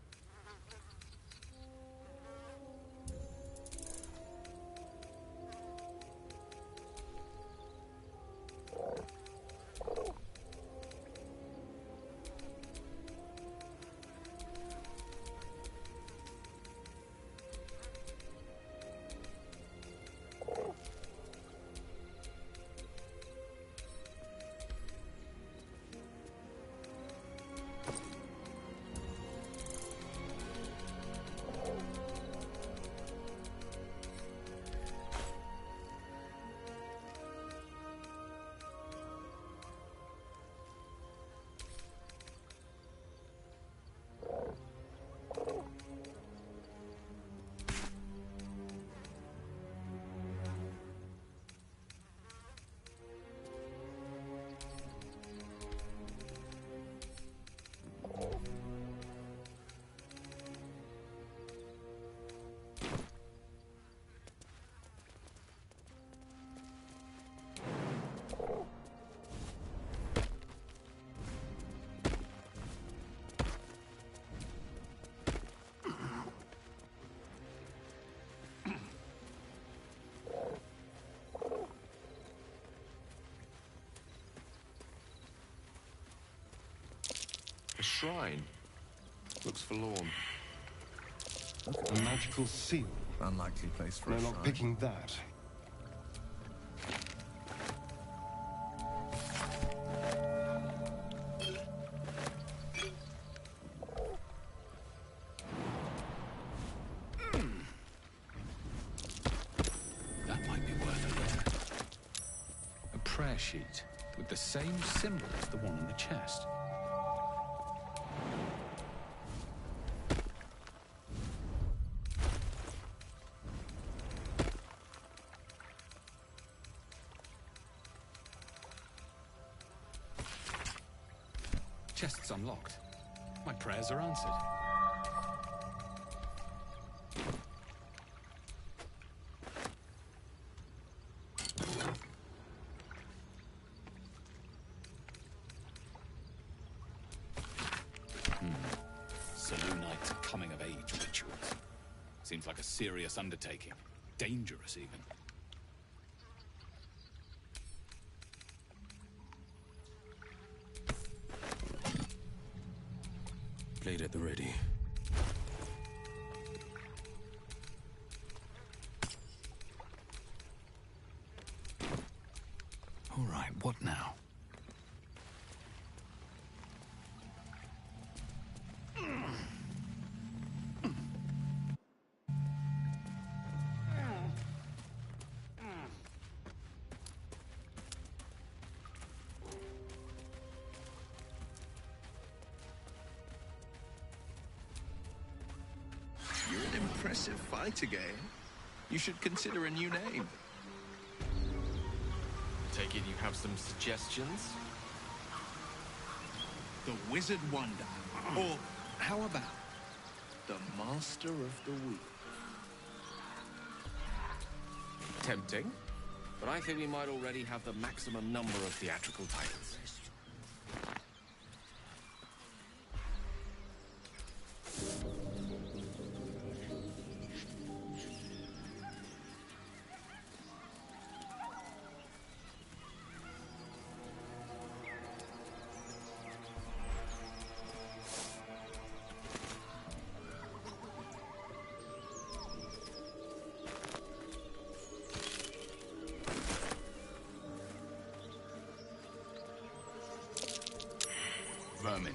A shrine. Looks forlorn. A magical seal. Unlikely place for No a lock shrine. picking that. That might be worth a look. A prayer sheet with the same symbol as the one on the chest. Chest's unlocked. My prayers are answered. Selûnite coming-of-age rituals. Seems like a serious undertaking. Dangerous, even. Blade at the ready. All right, what now? You're an impressive fighter, Gale. You should consider a new name. Take it you have some suggestions? The Wizard Wonder. Or how about the Master of the Week? Tempting. But I think we might already have the maximum number of theatrical titles. Vermin.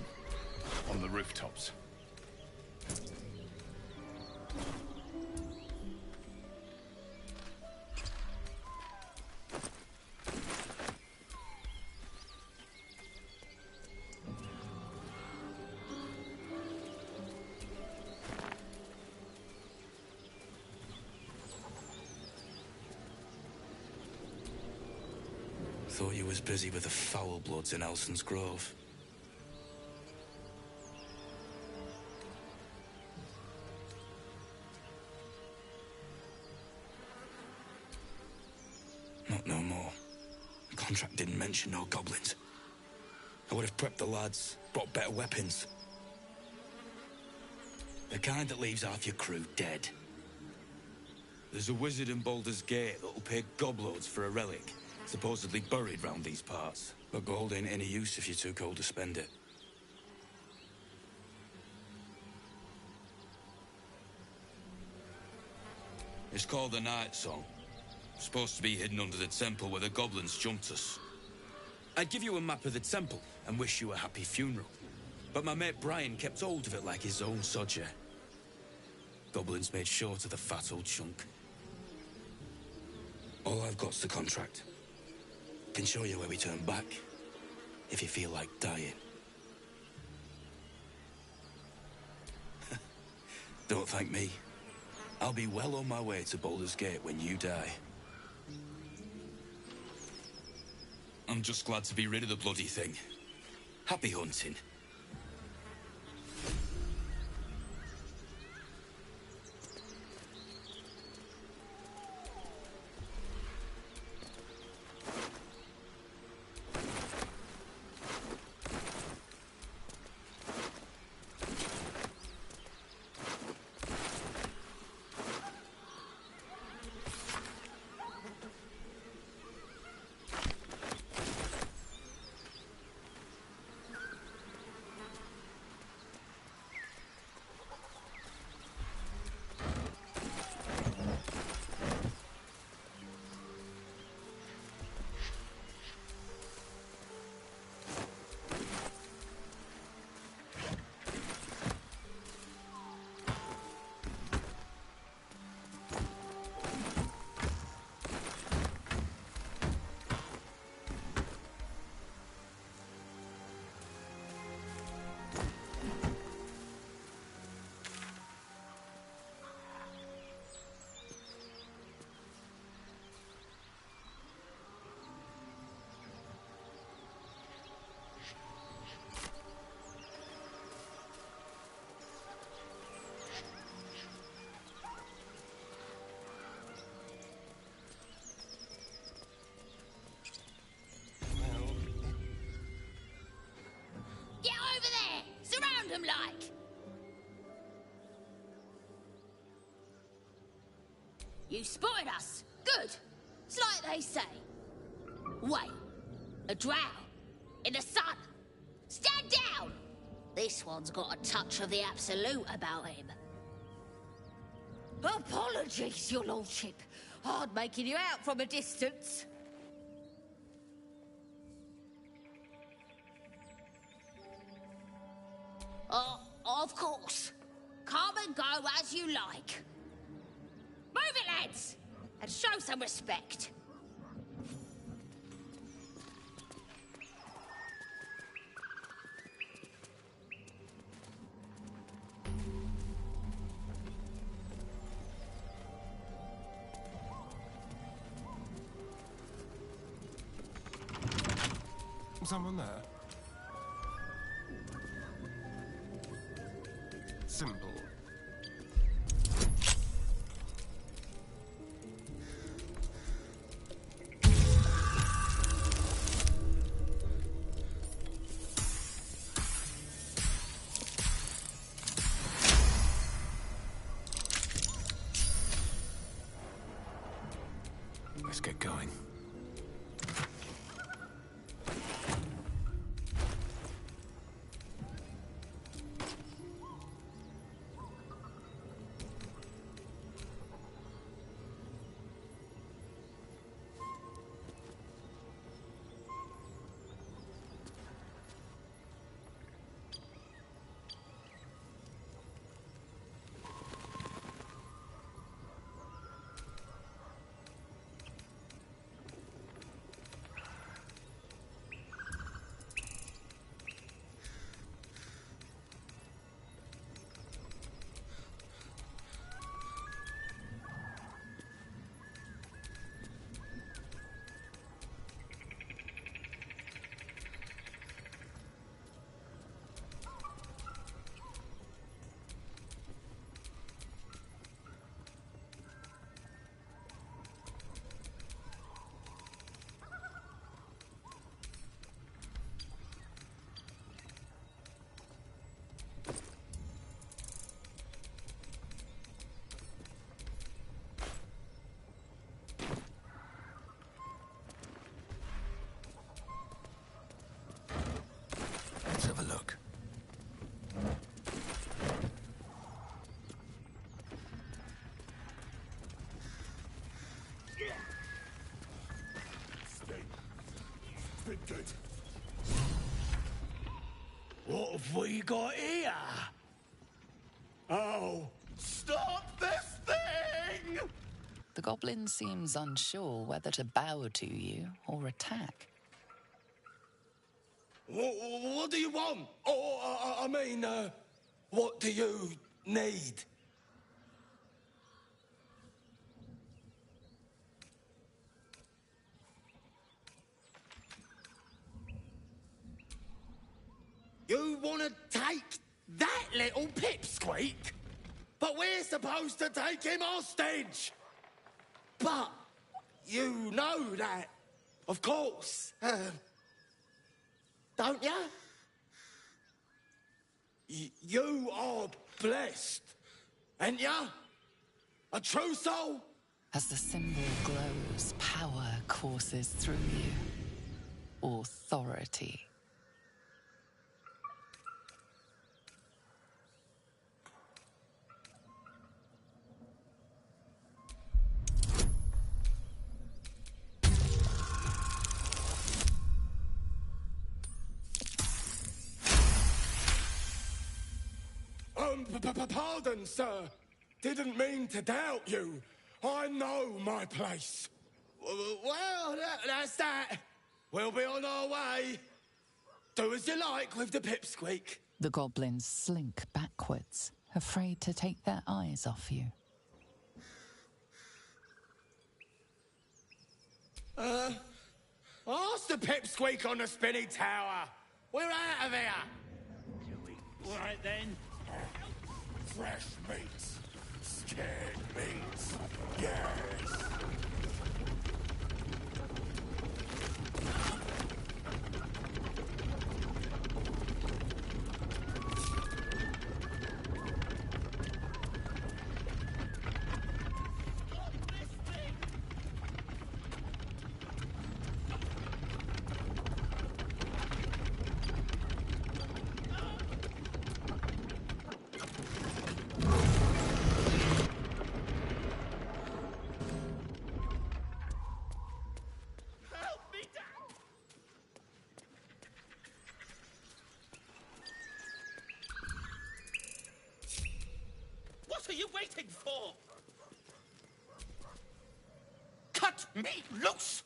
On the rooftops. Thought you was busy with the foul bloods in Elson's Grove. Not no more. The contract didn't mention no goblins. I would have prepped the lads, brought better weapons. The kind that leaves half your crew dead. There's a wizard in Baldur's Gate that'll pay gobloads for a relic, supposedly buried round these parts. But gold ain't any use if you're too cold to spend it. It's called the Night Song. Supposed to be hidden under the temple where the goblins jumped us. I'd give you a map of the temple and wish you a happy funeral. But my mate Brian kept hold of it like his own sodger. Goblins made short of the fat old chunk. All I've got's the contract. Can show you where we turn back, if you feel like dying. Don't thank me. I'll be well on my way to Baldur's Gate when you die. I'm just glad to be rid of the bloody thing. Happy hunting. You spotted us. Good. It's like they say. Wait. A drow. In the sun. Stand down! This one's got a touch of the absolute about him. Apologies, your lordship. Hard making you out from a distance. Of course. Come and go as you like. Move it, lads! And show some respect. Someone there? Simple. Let's get going. Let's have a look. Been good. What have we got here? Oh, stop this thing! The goblin seems unsure whether to bow to you or attack. What do you want? What do you need? You want to take that little pipsqueak? But we're supposed to take him hostage! But you know that, of course. Don't ya? You are blessed, ain't ya? A true soul? As the symbol glows, power courses through you. Authority. Pardon, sir. Didn't mean to doubt you. I know my place. Well, that's that. We'll be on our way. Do as you like with the pipsqueak. The goblins slink backwards, afraid to take their eyes off you. Ask the pipsqueak on the spinny tower. We're out of here. All right, then. Fresh meats. Scared meats. Yes. are you waiting for? Cut me loose!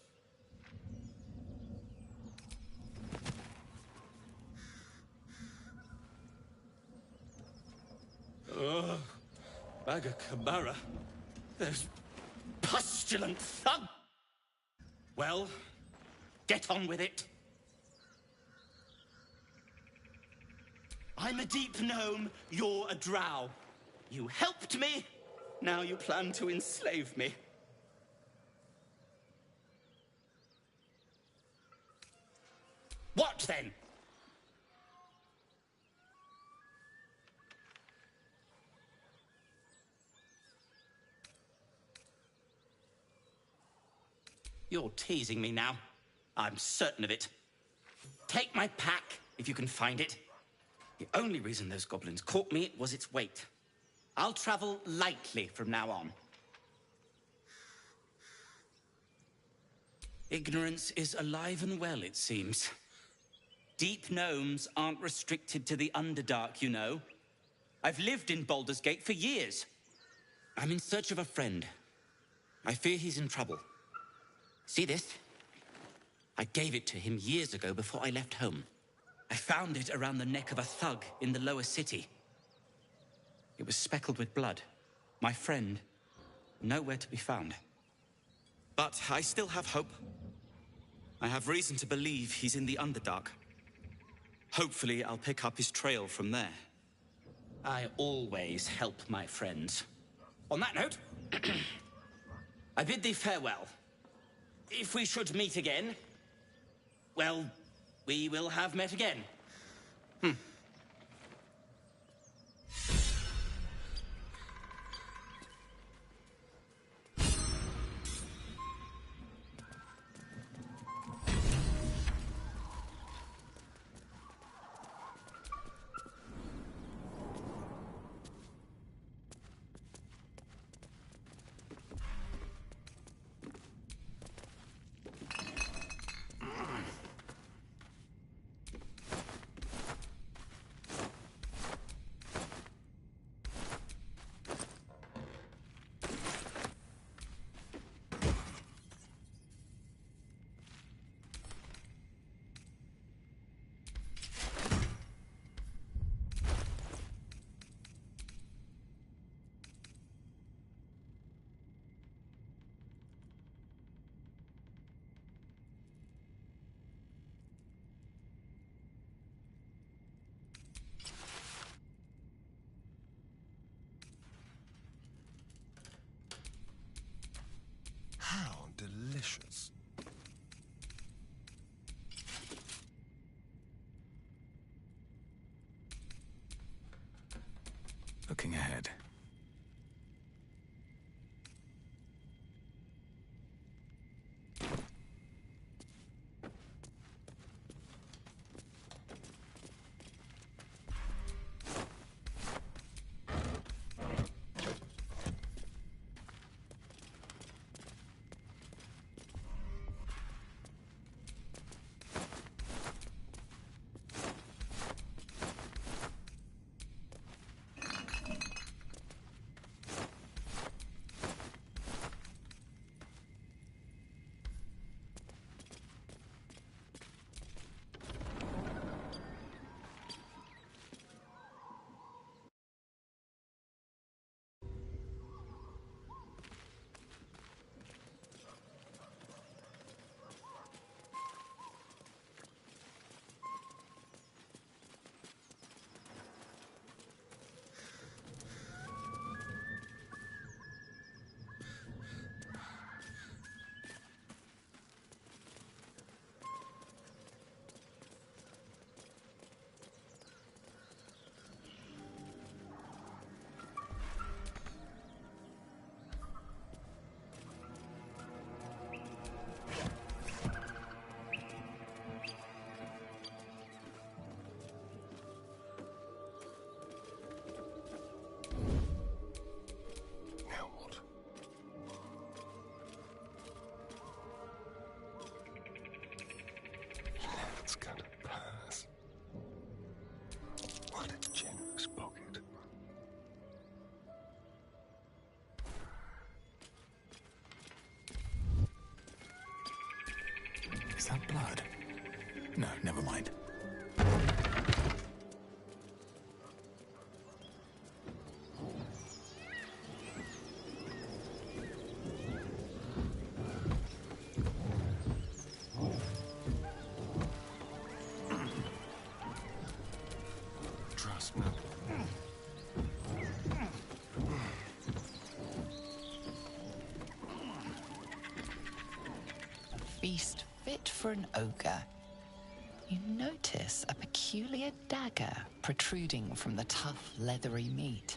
Oh, Bagakamara. Those pustulant thug. Well, get on with it. I'm a deep gnome, you're a drow. You helped me, now you plan to enslave me. What then? You're teasing me now. I'm certain of it. Take my pack, if you can find it. The only reason those goblins caught me was its weight. I'll travel lightly from now on. Ignorance is alive and well, it seems. Deep gnomes aren't restricted to the Underdark, you know. I've lived in Baldur's Gate for years. I'm in search of a friend. I fear he's in trouble. See this? I gave it to him years ago before I left home. I found it around the neck of a thug in the lower city. It was speckled with blood. My friend, nowhere to be found. But I still have hope. I have reason to believe he's in the Underdark. Hopefully, I'll pick up his trail from there. I always help my friends. On that note, I bid thee farewell. If we should meet again, well, we will have met again. A feast fit for an ogre. You notice a peculiar dagger protruding from the tough, leathery meat.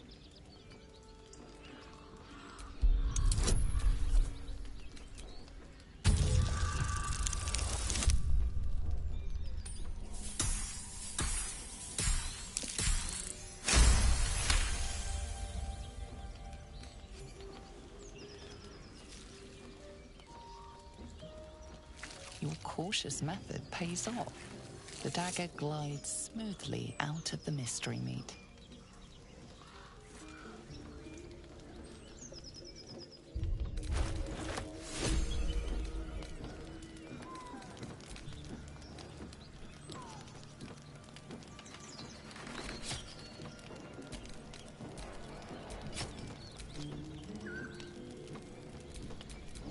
Your cautious method pays off. The dagger glides smoothly out of the mystery meat.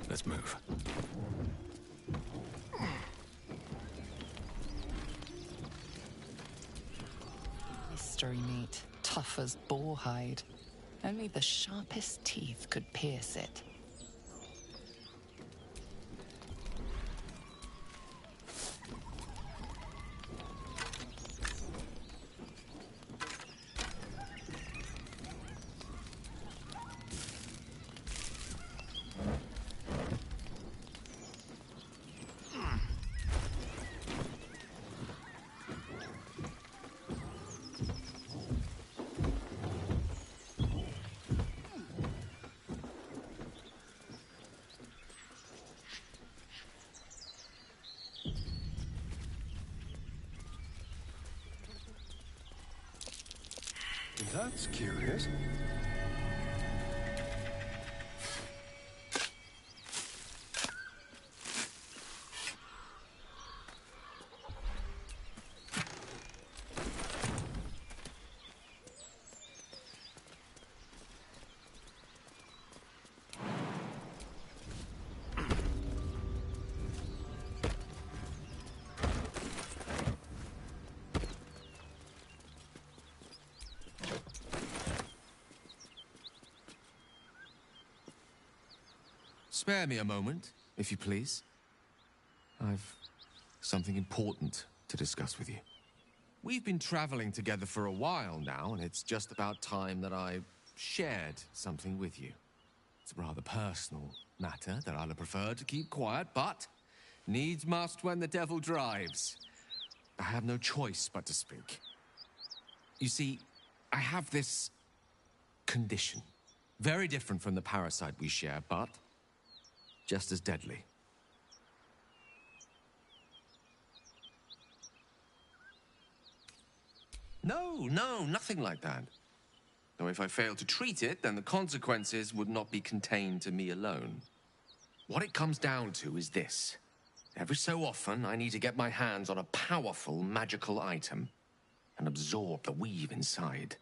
Let's move. Mystery meat, tough as boar hide. Only the sharpest teeth could pierce it. That's curious. Spare me a moment, if you please. I've something important to discuss with you. We've been traveling together for a while now, and it's just about time that I shared something with you. It's a rather personal matter that I'd have preferred to keep quiet, but needs must when the devil drives. I have no choice but to speak. You see, I have this condition. Very different from the parasite we share, but just as deadly. No, nothing like that. Though if I fail to treat it, then the consequences would not be contained to me alone. What it comes down to is this. Every so often, I need to get my hands on a powerful magical item and absorb the weave inside.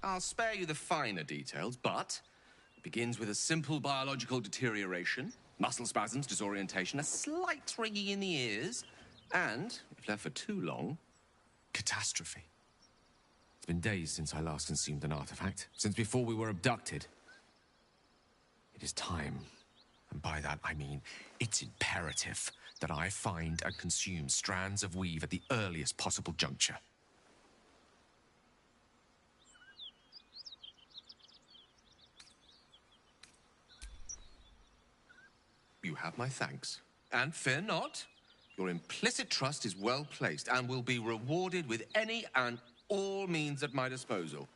I'll spare you the finer details, but it begins with a simple biological deterioration, muscle spasms, disorientation, a slight ringing in the ears, and, if left for too long, catastrophe. It's been days since I last consumed an artifact, since before we were abducted. It is time, and by that I mean it's imperative that I find and consume strands of weave at the earliest possible juncture. You have my thanks. And fear not, your implicit trust is well placed and will be rewarded with any and all means at my disposal.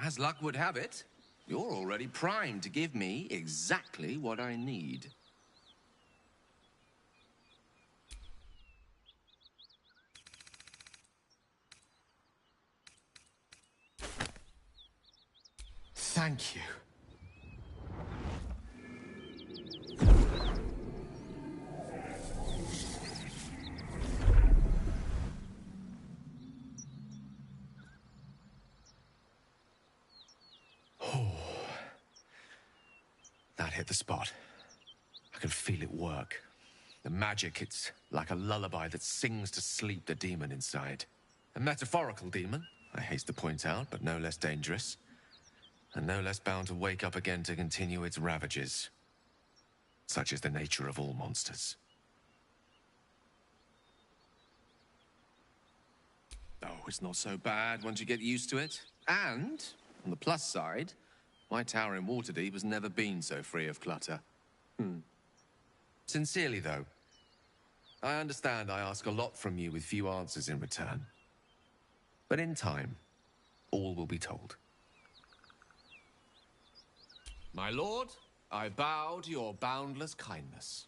As luck would have it, you're already primed to give me exactly what I need. Thank you. hit the spot. I can feel it work. The magic, it's like a lullaby that sings to sleep the demon inside. A metaphorical demon, I haste to point out, but no less dangerous. And no less bound to wake up again to continue its ravages. Such is the nature of all monsters. Oh, it's not so bad once you get used to it. And, on the plus side, my tower in Waterdeep has never been so free of clutter. Sincerely, though, I understand I ask a lot from you with few answers in return. But in time, all will be told. My lord, I bow to your boundless kindness.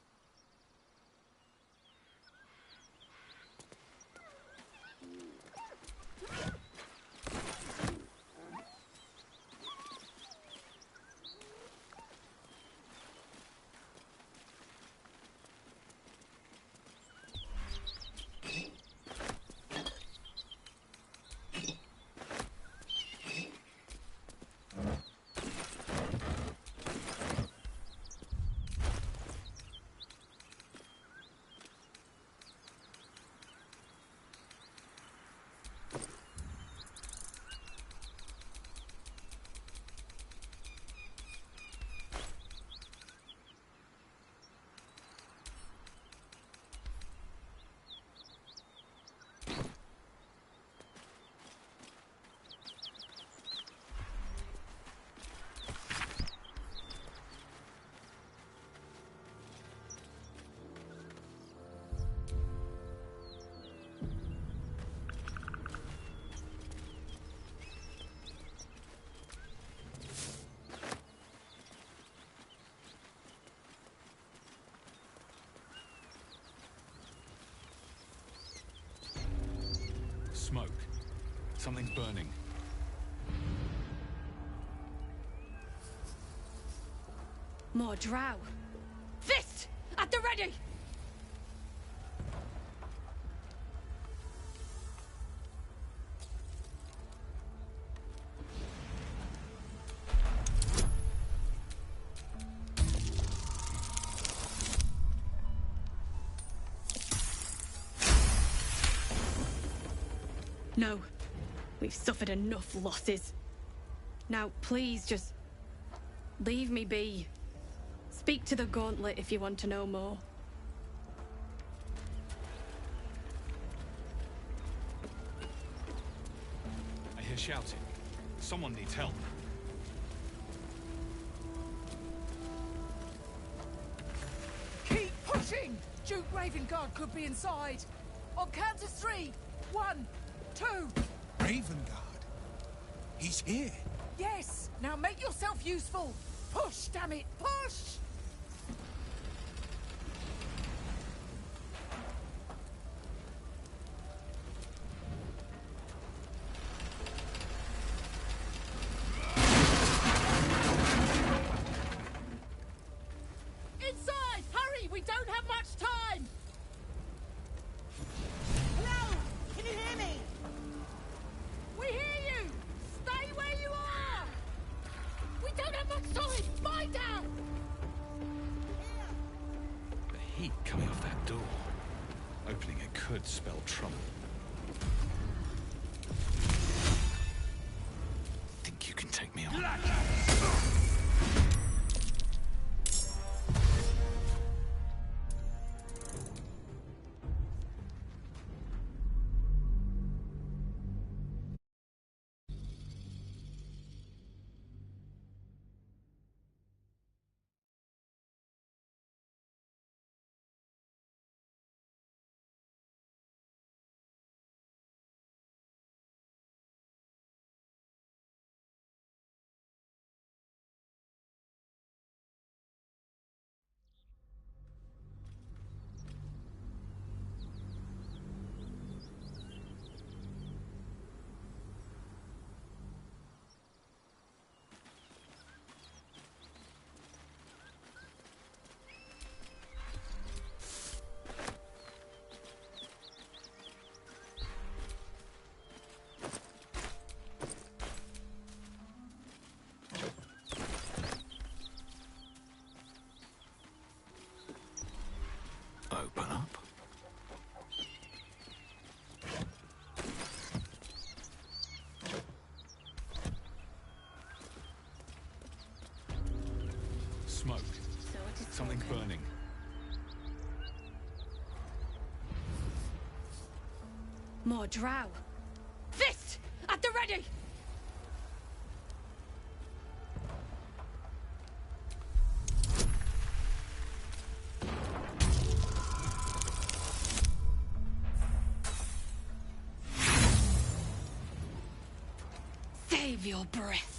Smoke. Something's burning. More drow. Fist! At the ready! No. We've suffered enough losses. Now, please, just leave me be. Speak to the Gauntlet if you want to know more. I hear shouting. Someone needs help. Keep pushing! Duke Ravengard could be inside. On count of 3. 1, 2. Ravengard? He's here. Yes! Now make yourself useful! Push, damn it! Push! Inside! Hurry! We don't have much time! Hello! Can you hear me? We hear you! Stay where you are! We don't have much time! Lie down! The heat coming off that door. Opening it could spell trouble. Think you can take me on? Smoke. Something's burning. More drow. Fist! At the ready! Save your breath.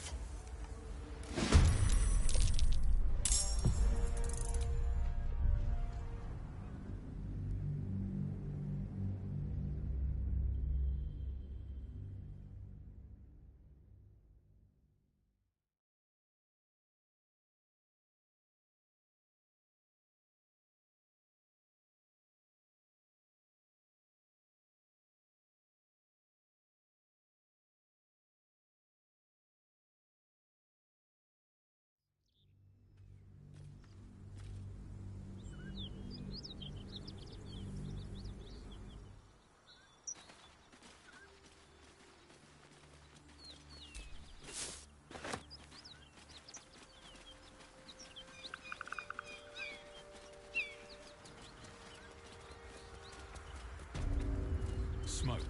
Smoke.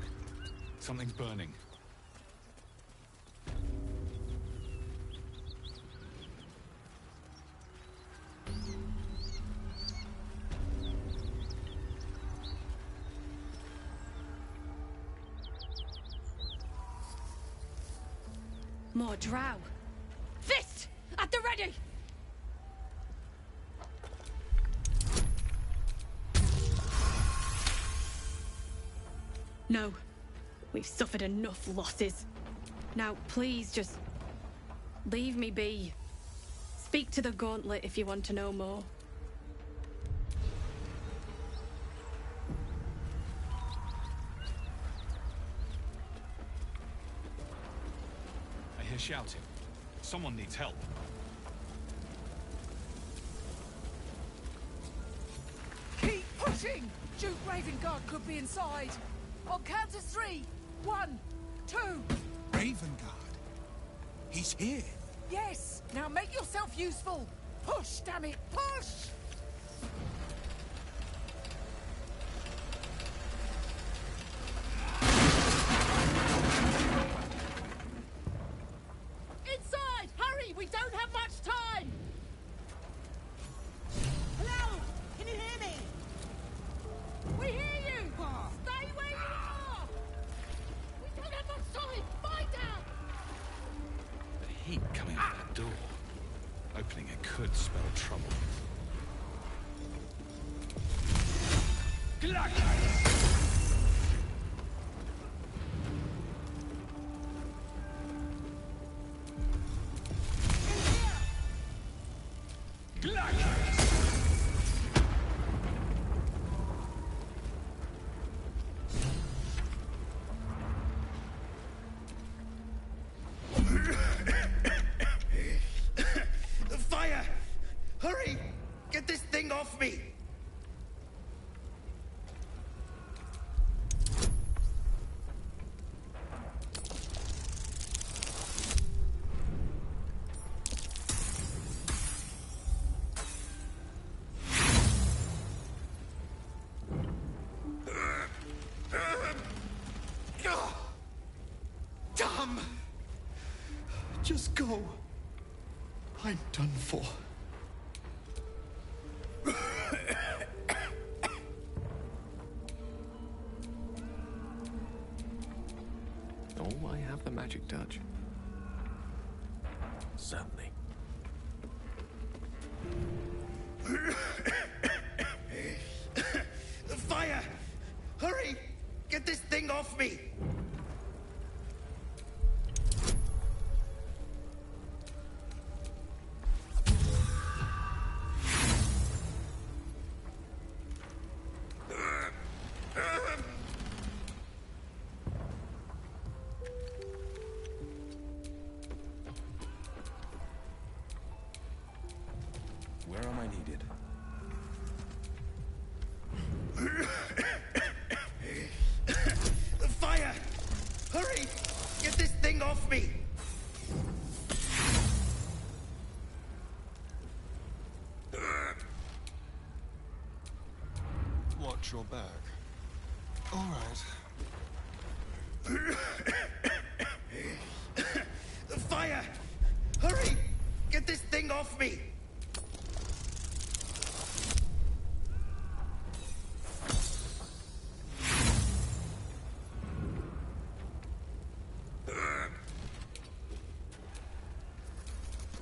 Something's burning. More drow. Fist! At the ready! No. We've suffered enough losses. Now, please, just leave me be. Speak to the Gauntlet if you want to know more. I hear shouting. Someone needs help. Keep pushing! Duke Ravengard could be inside. On count of 3. 1, 2. Ravengard? He's here. Yes! Now make yourself useful! Push, damn it! Push! Inside! Hurry! We don't have much time! Hello? Can you hear me? We hear you! Stay where you are! We don't have much time! Find out! The heat coming out that door. Opening it could spell trouble. Fire! Hurry! Get this thing off me! Damn! Just go. I'm done for. Oh, I have the magic touch. Certainly. Fire! Hurry! Get this thing off me! Where am I needed? Fire! Hurry! Get this thing off me!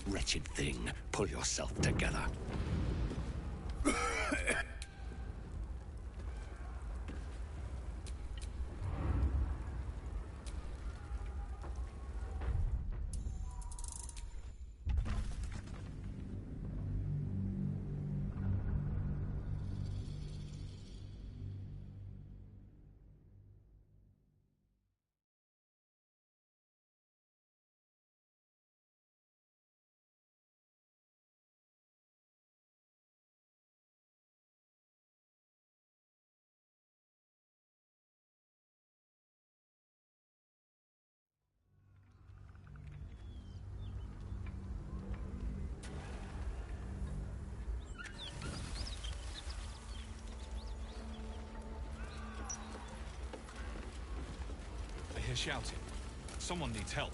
Wretched thing, pull yourself together. I hear shouting. Someone needs help.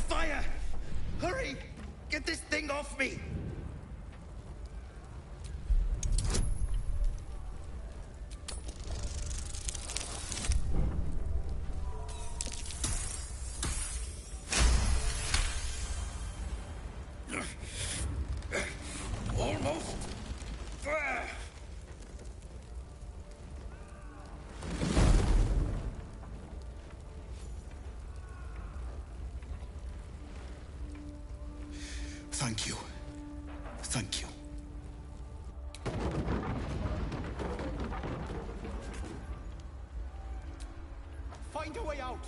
Fire! Hurry! Get this thing off me! Almost there! Thank you. Thank you. Find a way out!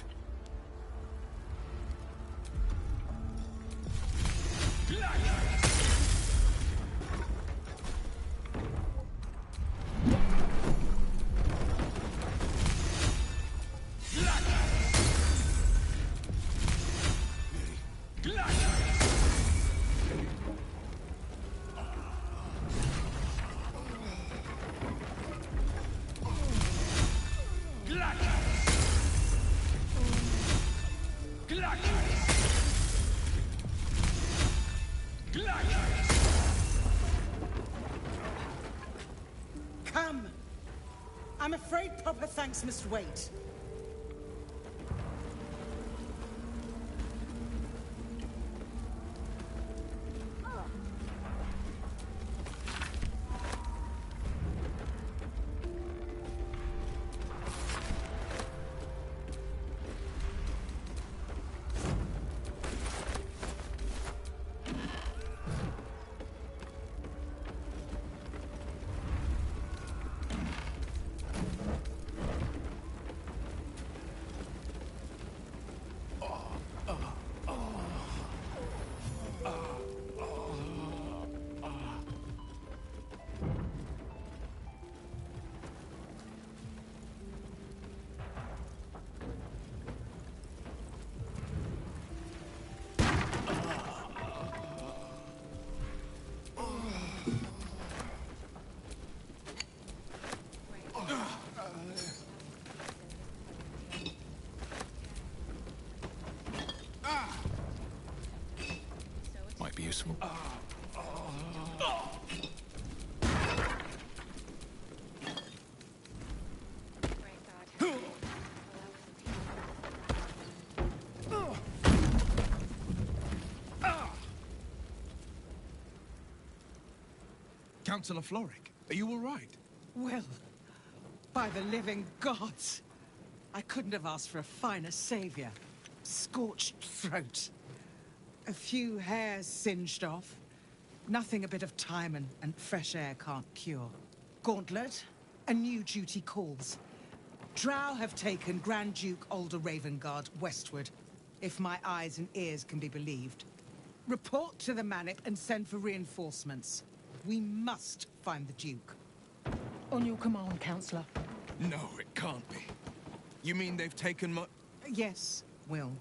Come! I'm afraid proper thanks must wait. Might be useful. Councillor Floric, are you all right? Well, by the living gods, I couldn't have asked for a finer savior. Scorched throat. A few hairs singed off. Nothing a bit of time and fresh air can't cure. Gauntlet, a new duty calls. Drow have taken Grand Duke Alder Ravengard westward. if my eyes and ears can be believed. Report to the Manip and send for reinforcements. We must find the Duke. On your command, Counselor. No, it can't be. You mean they've taken my... Yes, Will.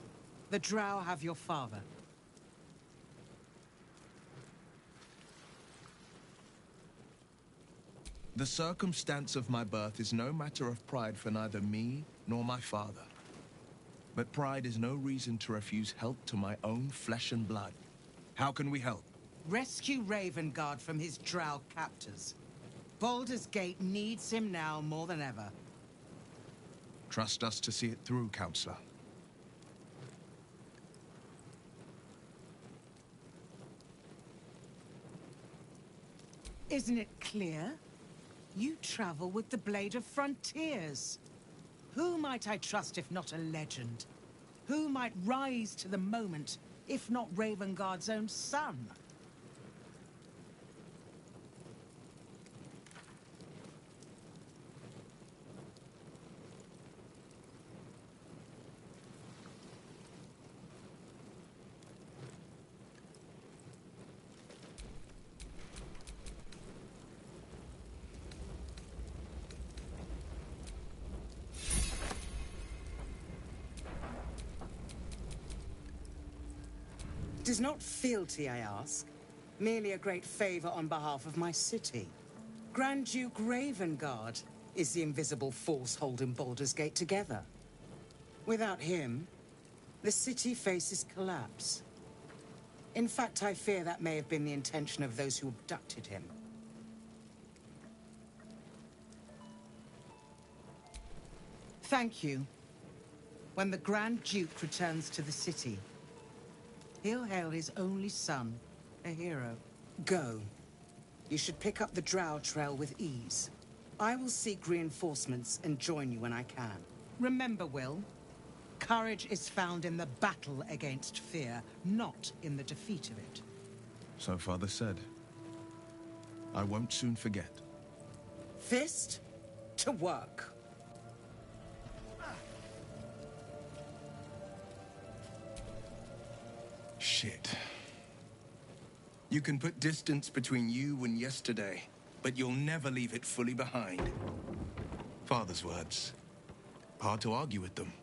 The Drow have your father. The circumstance of my birth is no matter of pride for neither me nor my father. But pride is no reason to refuse help to my own flesh and blood. How can we help? Rescue Ravengard from his Drow captors. Baldur's Gate needs him now more than ever. Trust us to see it through, Counselor. Isn't it clear? You travel with the Blade of Frontiers. Who might I trust if not a legend? Who might rise to the moment if not Ravengard's own son? It is not fealty, I ask. Merely a great favor on behalf of my city. Grand Duke Ravengard is the invisible force holding Baldur's Gate together. Without him, the city faces collapse. In fact, I fear that may have been the intention of those who abducted him. Thank you. When the Grand Duke returns to the city, he'll hail his only son a hero. Go. You should pick up the Drow trail with ease. I will seek reinforcements and join you when I can. Remember, Will, courage is found in the battle against fear, not in the defeat of it. So Father said. I won't soon forget. Fist to work. Shit. You can put distance between you and yesterday, but you'll never leave it fully behind. Father's words. Hard to argue with them.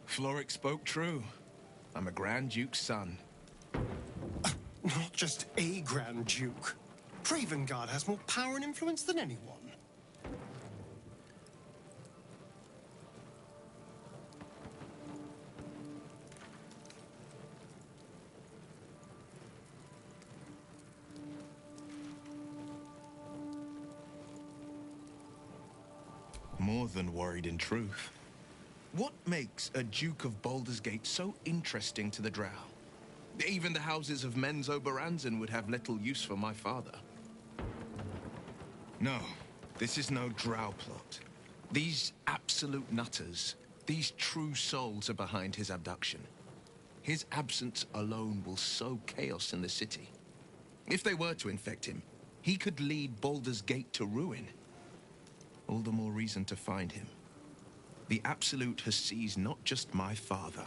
Floric spoke true. I'm a Grand Duke's son. Not just a Grand Duke. Ravengard has more power and influence than anyone. More than worried, in truth. What makes a Duke of Baldur's Gate so interesting to the Drow? Even the houses of Men's Oberanzen would have little use for my father. No, this is no Drow plot. These absolute nutters, these true souls are behind his abduction. His absence alone will sow chaos in the city. If they were to infect him, he could lead Baldur's Gate to ruin. All the more reason to find him. The Absolute has seized not just my father,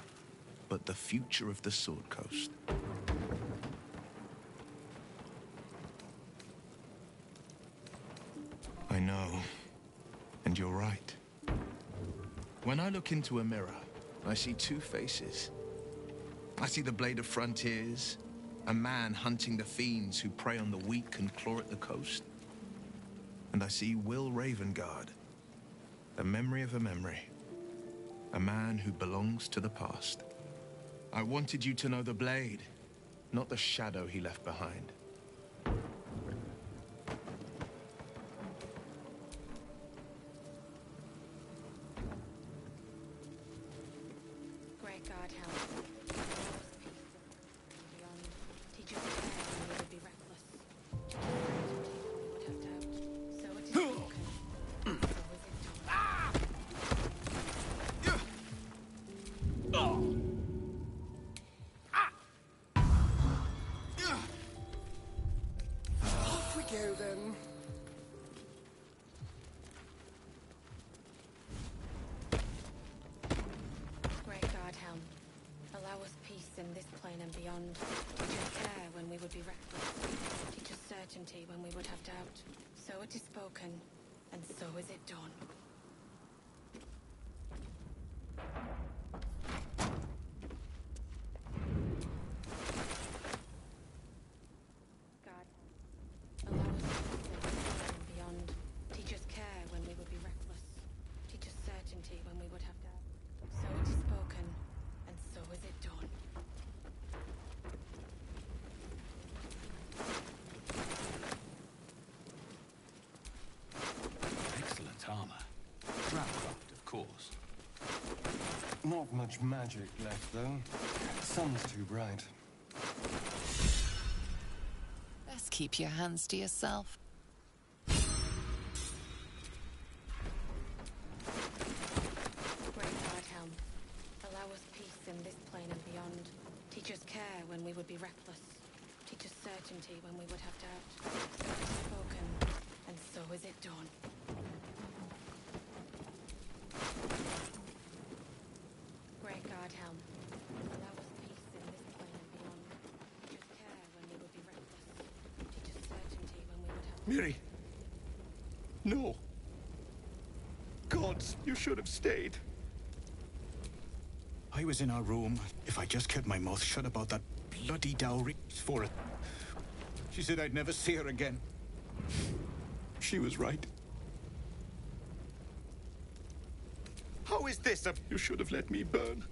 but the future of the Sword Coast. I know, and you're right. When I look into a mirror, I see two faces. I see the Blade of Frontiers, a man hunting the fiends who prey on the weak and claw at the coast. And I see Will Ravengard, the memory of a memory, a man who belongs to the past. I wanted you to know the Blade, not the shadow he left behind. Great God, help. Teach us to care and we would be reckless. Would have doubt. So it is broken. So is it Off we go, then. Great God, Helm. peace in this plane and beyond. Teach us care when we would be reckless. Teach us certainty when we would have doubt. So it is spoken, and so is it done. God, allow us peace in this plane and beyond. Teach us care when we would be reckless. Teach us certainty when we would have doubt. So it is spoken, and so is it done. Excellent armor. Droughcraft, of course. Not much magic left, though. Sun's too bright. Best keep your hands to yourself. Great Guardhelm, allow us peace in this plane and beyond. Teach us care when we would be reckless. Teach us certainty when we would have doubt. So it is spoken, and so is it done. Great Guardhelm, allow us peace in this plane and beyond. Teach us care when we would be reckless. Teach us certainty when we would have... Miri! No! Gods, you should have stayed. I was in our room. If I just kept my mouth shut about that bloody dowry for it. She said I'd never see her again. She was right. How is this a... You should have let me burn.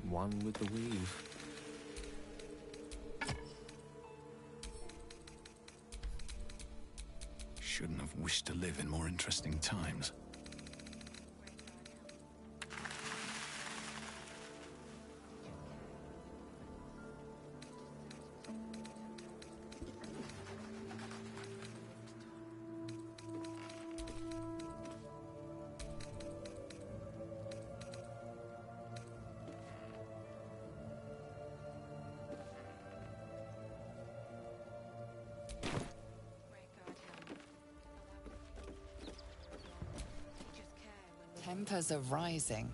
One with the weave. Shouldn't have wished to live in more interesting times. Tempers are rising.